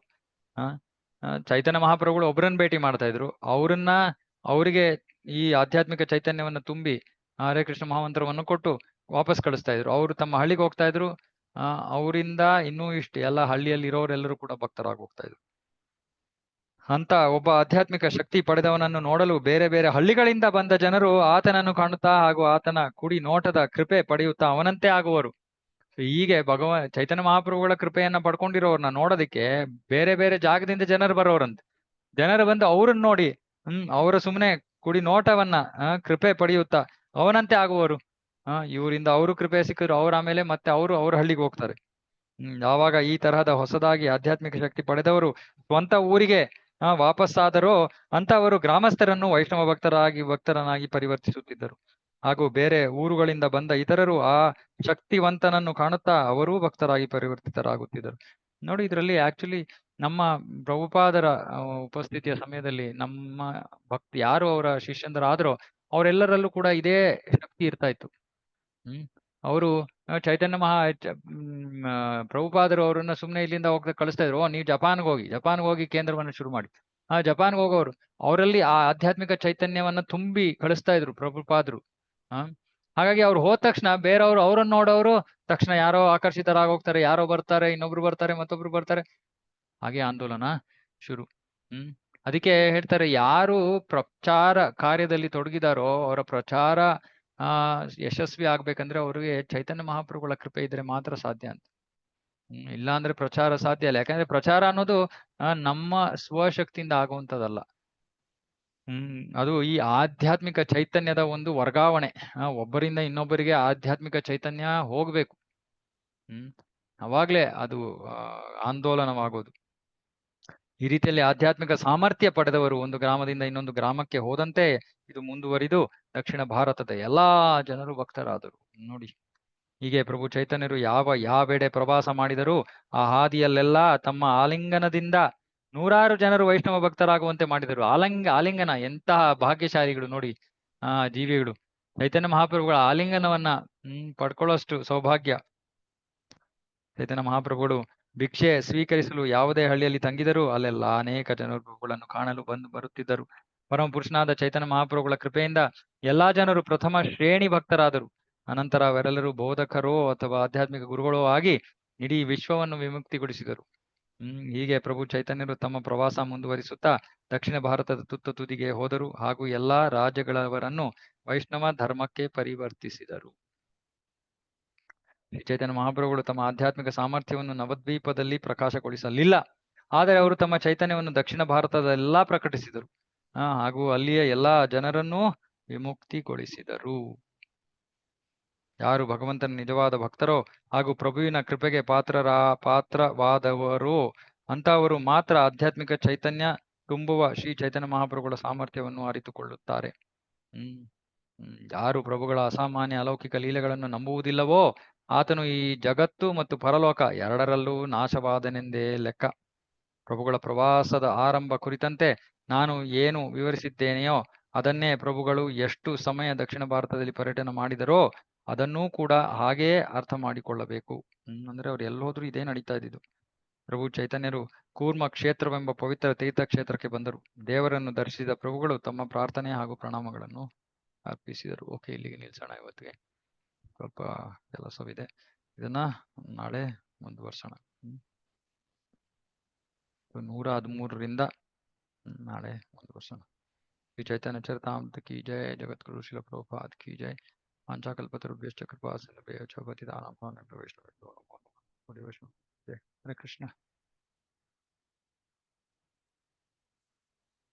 ಚೈತನ್ಯ ಮಹಾಪ್ರಭುಗಳು ಒಬ್ಬರನ್ನ ಭೇಟಿ ಮಾಡ್ತಾ ಇದ್ರು. ಅವರಿಗೆ ಈ ಆಧ್ಯಾತ್ಮಿಕ ಚೈತನ್ಯವನ್ನ ತುಂಬಿ ಹರೇ ಕೃಷ್ಣ ಮಹಾಮಂತ್ರವನ್ನು ಕೊಟ್ಟು ವಾಪಸ್ ಕಳಿಸ್ತಾ ಇದ್ರು. ಅವರು ತಮ್ಮ ಹಳ್ಳಿಗೆ ಹೋಗ್ತಾ ಇದ್ರು. ಅವರಿಂದ ಇನ್ನೂ ಇಷ್ಟು ಎಲ್ಲ ಹಳ್ಳಿಯಲ್ಲಿ ಇರೋರೆಲ್ಲರೂ ಕೂಡ ಭಕ್ತರಾಗಿ ಹೋಗ್ತಾ ಇದ್ರು. ಅಂತ ಒಬ್ಬ ಆಧ್ಯಾತ್ಮಿಕ ಶಕ್ತಿ ಪಡೆದವನನ್ನು ನೋಡಲು ಬೇರೆ ಬೇರೆ ಹಳ್ಳಿಗಳಿಂದ ಬಂದ ಜನರು ಆತನನ್ನು ಕಾಣುತ್ತಾ ಹಾಗೂ ಆತನ ಕುಡಿ ನೋಟದ ಕೃಪೆ ಪಡೆಯುತ್ತಾ ಅವನಂತೆ ಆಗುವರು. ಹೀಗೆ ಚೈತನ್ಯ ಮಹಾಪ್ರಭುಗಳ ಕೃಪೆಯನ್ನ ಪಡ್ಕೊಂಡಿರೋರ್ನ ನೋಡೋದಿಕ್ಕೆ ಬೇರೆ ಬೇರೆ ಜಾಗದಿಂದ ಜನರು ಬರೋರಂತೆ. ಜನರು ಬಂದು ಅವ್ರನ್ನ ನೋಡಿ ಅವರ ಸುಮ್ಮನೆ ಕುಡಿ ನೋಟವನ್ನ ಕೃಪೆ ಪಡೆಯುತ್ತಾ ಅವನಂತೆ ಆಗುವರು. ಇವರಿಂದ ಅವರು ಕೃಪೆ ಸಿಕ್ಕಿದ್ರು. ಆಮೇಲೆ ಮತ್ತೆ ಅವ್ರ ಹಳ್ಳಿಗೆ ಹೋಗ್ತಾರೆ. ಯಾವಾಗ ಈ ತರಹದ ಹೊಸದಾಗಿ ಆಧ್ಯಾತ್ಮಿಕ ಶಕ್ತಿ ಪಡೆದವರು ಸ್ವಂತ ಊರಿಗೆ ವಾಪಸ್ಸಾದರೋ ಅಂತವರು ಗ್ರಾಮಸ್ಥರನ್ನು ವೈಷ್ಣವ ಭಕ್ತರನ್ನಾಗಿ ಪರಿವರ್ತಿಸುತ್ತಿದ್ದರು. ಹಾಗೂ ಬೇರೆ ಊರುಗಳಿಂದ ಬಂದ ಇತರರು ಆ ಶಕ್ತಿವಂತನನ್ನು ಕಾಣುತ್ತಾ ಅವರೂ ಭಕ್ತರಾಗಿ ಪರಿವರ್ತಿತರಾಗುತ್ತಿದ್ದರು. ನೋಡಿ, ಇದರಲ್ಲಿ ಆಕ್ಚುಲಿ ನಮ್ಮ ಪ್ರಭುಪಾದರ ಉಪಸ್ಥಿತಿಯ ಸಮಯದಲ್ಲಿ ನಮ್ಮ ಭಕ್ತಿ ಯಾರು ಅವರ ಶಿಷ್ಯಂದರಾದ್ರೋ ಅವರೆಲ್ಲರಲ್ಲೂ ಕೂಡ ಇದೇ ಶಕ್ತಿ ಇರ್ತಾ ಇತ್ತು. ಅವರು ಚೈತನ್ಯ ಪ್ರಭುಪಾದರು ಅವರನ್ನ ಸುಮ್ಮನೆ ಇಲ್ಲಿಂದ ಹೋಗ್ತಾ ಕಳಿಸ್ತಾ ಇದ್ರು. ನೀವು ಜಪಾನ್ಗೆ ಹೋಗಿ ಕೇಂದ್ರವನ್ನು ಶುರು ಮಾಡಿ. ಜಪಾನ್ಗೆ ಹೋಗೋರು ಅವರಲ್ಲಿ ಆ ಆಧ್ಯಾತ್ಮಿಕ ಚೈತನ್ಯವನ್ನ ತುಂಬಿ ಕಳಿಸ್ತಾ ಇದ್ರು ಪ್ರಭುಪಾದರು. ಹಾಗಾಗಿ ಅವ್ರು ಹೋದ ತಕ್ಷಣ ಬೇರೆಯವರು ಅವ್ರನ್ನ ನೋಡೋರು ತಕ್ಷಣ ಯಾರೋ ಆಕರ್ಷಿತರಾಗೋಗ್ತಾರೆ. ಯಾರೋ ಬರ್ತಾರೆ, ಇನ್ನೊಬ್ರು ಬರ್ತಾರೆ, ಮತ್ತೊಬ್ರು ಬರ್ತಾರೆ. ಹಾಗೆ ಆಂದೋಲನ ಶುರು. ಅದಕ್ಕೆ ಹೇಳ್ತಾರೆ, ಯಾರು ಪ್ರಚಾರ ಕಾರ್ಯದಲ್ಲಿ ತೊಡಗಿದಾರೋ ಅವರ ಪ್ರಚಾರ ಯಶಸ್ವಿ ಆಗ್ಬೇಕಂದ್ರೆ ಅವ್ರಿಗೆ ಚೈತನ್ಯ ಮಹಾಪ್ರಭುಗಳ ಕೃಪೆ ಇದ್ರೆ ಮಾತ್ರ ಸಾಧ್ಯ ಅಂತ. ಇಲ್ಲ ಅಂದ್ರೆ ಪ್ರಚಾರ ಸಾಧ್ಯ ಇಲ್ಲ. ಯಾಕಂದ್ರೆ ಪ್ರಚಾರ ಅನ್ನೋದು ನಮ್ಮ ಸ್ವಶಕ್ತಿಯಿಂದ ಆಗುವಂಥದ್ದಲ್ಲ. ಅದು ಈ ಆಧ್ಯಾತ್ಮಿಕ ಚೈತನ್ಯದ ಒಂದು ವರ್ಗಾವಣೆ. ಒಬ್ಬರಿಂದ ಇನ್ನೊಬ್ಬರಿಗೆ ಆಧ್ಯಾತ್ಮಿಕ ಚೈತನ್ಯ ಹೋಗ್ಬೇಕು. ಅವಾಗ್ಲೇ ಅದು ಆಂದೋಲನವಾಗೋದು. ಈ ರೀತಿಯಲ್ಲಿ ಆಧ್ಯಾತ್ಮಿಕ ಸಾಮರ್ಥ್ಯ ಪಡೆದವರು ಒಂದು ಗ್ರಾಮದಿಂದ ಇನ್ನೊಂದು ಗ್ರಾಮಕ್ಕೆ ಹೋದಂತೆ ಇದು ಮುಂದುವರಿದು ದಕ್ಷಿಣ ಭಾರತದ ಎಲ್ಲಾ ಜನರು ಭಕ್ತರಾದರು. ನೋಡಿ, ಹೀಗೆ ಪ್ರಭು ಚೈತನ್ಯರು ಯಾವೆಡೆ ಪ್ರವಾಸ ಮಾಡಿದರೂ ಆ ಹಾದಿಯಲ್ಲೆಲ್ಲ ತಮ್ಮ ಆಲಿಂಗನದಿಂದ ನೂರಾರು ಜನರು ವೈಷ್ಣವ ಭಕ್ತರಾಗುವಂತೆ ಮಾಡಿದರು. ಆಲಿಂಗನ ಎಂತಹ ಭಾಗ್ಯಶಾಲಿಗಳು ನೋಡಿ ಜೀವಿಗಳು. ಚೈತನ್ಯ ಮಹಾಪ್ರಭುಗಳ ಆಲಿಂಗನವನ್ನ ಪಡ್ಕೊಳ್ಳೋಷ್ಟು ಸೌಭಾಗ್ಯ ಚೈತನ್ಯ ಮಹಾಪ್ರಭುಗಳು ಭಿಕ್ಷೆ ಸ್ವೀಕರಿಸಲು ಯಾವುದೇ ಹಳ್ಳಿಯಲ್ಲಿ ತಂಗಿದರೂ ಅಲ್ಲೆಲ್ಲ ಅನೇಕ ಜನರು ಪ್ರಭುಗಳನ್ನು ಕಾಣಲು ಬಂದು ಬರುತ್ತಿದ್ದರು. ಪರಮ ಪುರುಷನಾದ ಚೈತನ್ಯ ಮಹಾಪ್ರಭುಗಳ ಕೃಪೆಯಿಂದ ಎಲ್ಲಾ ಜನರು ಪ್ರಥಮ ಶ್ರೇಣಿ ಭಕ್ತರಾದರು. ಅನಂತರ ಅವರೆಲ್ಲರೂ ಬೋಧಕರೋ ಅಥವಾ ಆಧ್ಯಾತ್ಮಿಕ ಗುರುಗಳೋ ಆಗಿ ಇಡೀ ವಿಶ್ವವನ್ನು ವಿಮುಕ್ತಿಗೊಳಿಸಿದರು. ಹೀಗೆ ಪ್ರಭು ಚೈತನ್ಯರು ತಮ್ಮ ಪ್ರವಾಸ ಮುಂದುವರಿಸುತ್ತಾ ದಕ್ಷಿಣ ಭಾರತದ ತುತ್ತ ತುದಿಗೆ ಹೋದರು ಹಾಗೂ ಎಲ್ಲಾ ರಾಜ್ಯಗಳವರನ್ನು ವೈಷ್ಣವ ಧರ್ಮಕ್ಕೆ ಪರಿವರ್ತಿಸಿದರು. ಶ್ರೀ ಚೈತನ್ಯ ಮಹಾಪ್ರಭುಗಳು ತಮ್ಮ ಆಧ್ಯಾತ್ಮಿಕ ಸಾಮರ್ಥ್ಯವನ್ನು ನವದ್ವೀಪದಲ್ಲಿ ಪ್ರಕಾಶಗೊಳಿಸಲಿಲ್ಲ, ಆದರೆ ಅವರು ತಮ್ಮ ಚೈತನ್ಯವನ್ನು ದಕ್ಷಿಣ ಭಾರತದೆಲ್ಲಾ ಪ್ರಕಟಿಸಿದರು ಹಾಗೂ ಅಲ್ಲಿಯ ಎಲ್ಲಾ ಜನರನ್ನೂ ವಿಮುಕ್ತಿಗೊಳಿಸಿದರು. ಯಾರು ಭಗವಂತನ ನಿಜವಾದ ಭಕ್ತರೋ ಹಾಗೂ ಪ್ರಭುವಿನ ಕೃಪೆಗೆ ಪಾತ್ರವಾದವರೋ ಅಂತಹವರು ಮಾತ್ರ ಆಧ್ಯಾತ್ಮಿಕ ಚೈತನ್ಯ ತುಂಬುವ ಶ್ರೀ ಚೈತನ್ಯ ಮಹಾಪ್ರಭುಗಳ ಸಾಮರ್ಥ್ಯವನ್ನು ಅರಿತುಕೊಳ್ಳುತ್ತಾರೆ. ಯಾರು ಪ್ರಭುಗಳ ಅಸಾಮಾನ್ಯ ಅಲೌಕಿಕ ಲೀಲೆಗಳನ್ನು ನಂಬುವುದಿಲ್ಲವೋ ಆತನು ಈ ಜಗತ್ತು ಮತ್ತು ಪರಲೋಕ ಎರಡರಲ್ಲೂ ನಾಶವಾದನೆಂದೇ ಲೆಕ್ಕ. ಪ್ರಭುಗಳ ಪ್ರವಾಸದ ಆರಂಭ ಕುರಿತಂತೆ ನಾನು ಏನು ವಿವರಿಸಿದ್ದೇನೆಯೋ ಅದನ್ನೇ ಪ್ರಭುಗಳು ಎಷ್ಟು ಸಮಯ ದಕ್ಷಿಣ ಭಾರತದಲ್ಲಿ ಪರ್ಯಟನೆ ಮಾಡಿದರೋ ಅದನ್ನೂ ಕೂಡ ಹಾಗೆಯೇ ಅರ್ಥ ಮಾಡಿಕೊಳ್ಳಬೇಕು. ಅಂದ್ರೆ ಅವ್ರು ಎಲ್ಲೋದ್ರೂ ಇದೇ ನಡೀತಾ ಇದ್ದಿದ್ದು. ಪ್ರಭು ಚೈತನ್ಯರು ಕೂರ್ಮ ಕ್ಷೇತ್ರವೆಂಬ ಪವಿತ್ರ ತೀರ್ಥಕ್ಷೇತ್ರಕ್ಕೆ ಬಂದರು. ದೇವರನ್ನು ದರ್ಶಿಸಿದ ಪ್ರಭುಗಳು ತಮ್ಮ ಪ್ರಾರ್ಥನೆ ಹಾಗೂ ಪ್ರಣಾಮಗಳನ್ನು ಅರ್ಪಿಸಿದರು. ಓಕೆ, ಇಲ್ಲಿಗೆ ನಿಲ್ಸೋಣ. ಇವತ್ತಿಗೆ ಸ್ವಲ್ಪ ಕೆಲಸವಿದೆ, ಇದನ್ನ ನಾಳೆ ಮುಂದುವರ್ಸೋಣ. 113ರಿಂದ ನಾಳೆ ಮುಂದುವರ್ಸೋಣ. ಶ್ರೀ ಚೈತನ್ಯ ಚರಿತಾಮೃತ ಕಿ ಜಯ. ಜಗದ್ಗುರು ಶ್ರೀಲ ಪ್ರಭುಪಾದ ಕಿ ಜಯ. ವಾಂಛಾಕಲ್ಪತರುಭ್ಯಶ್ಚ ಕೃಪಾ ಸಿಂಧುಭ್ಯಶ್ಚ ಪತಿತಾನಾಂ ಪಾವನೇಭ್ಯೋ ವೈಷ್ಣವೇಭ್ಯೋ ನಮೋ ನಮಃ. ಹರೇ ಕೃಷ್ಣ.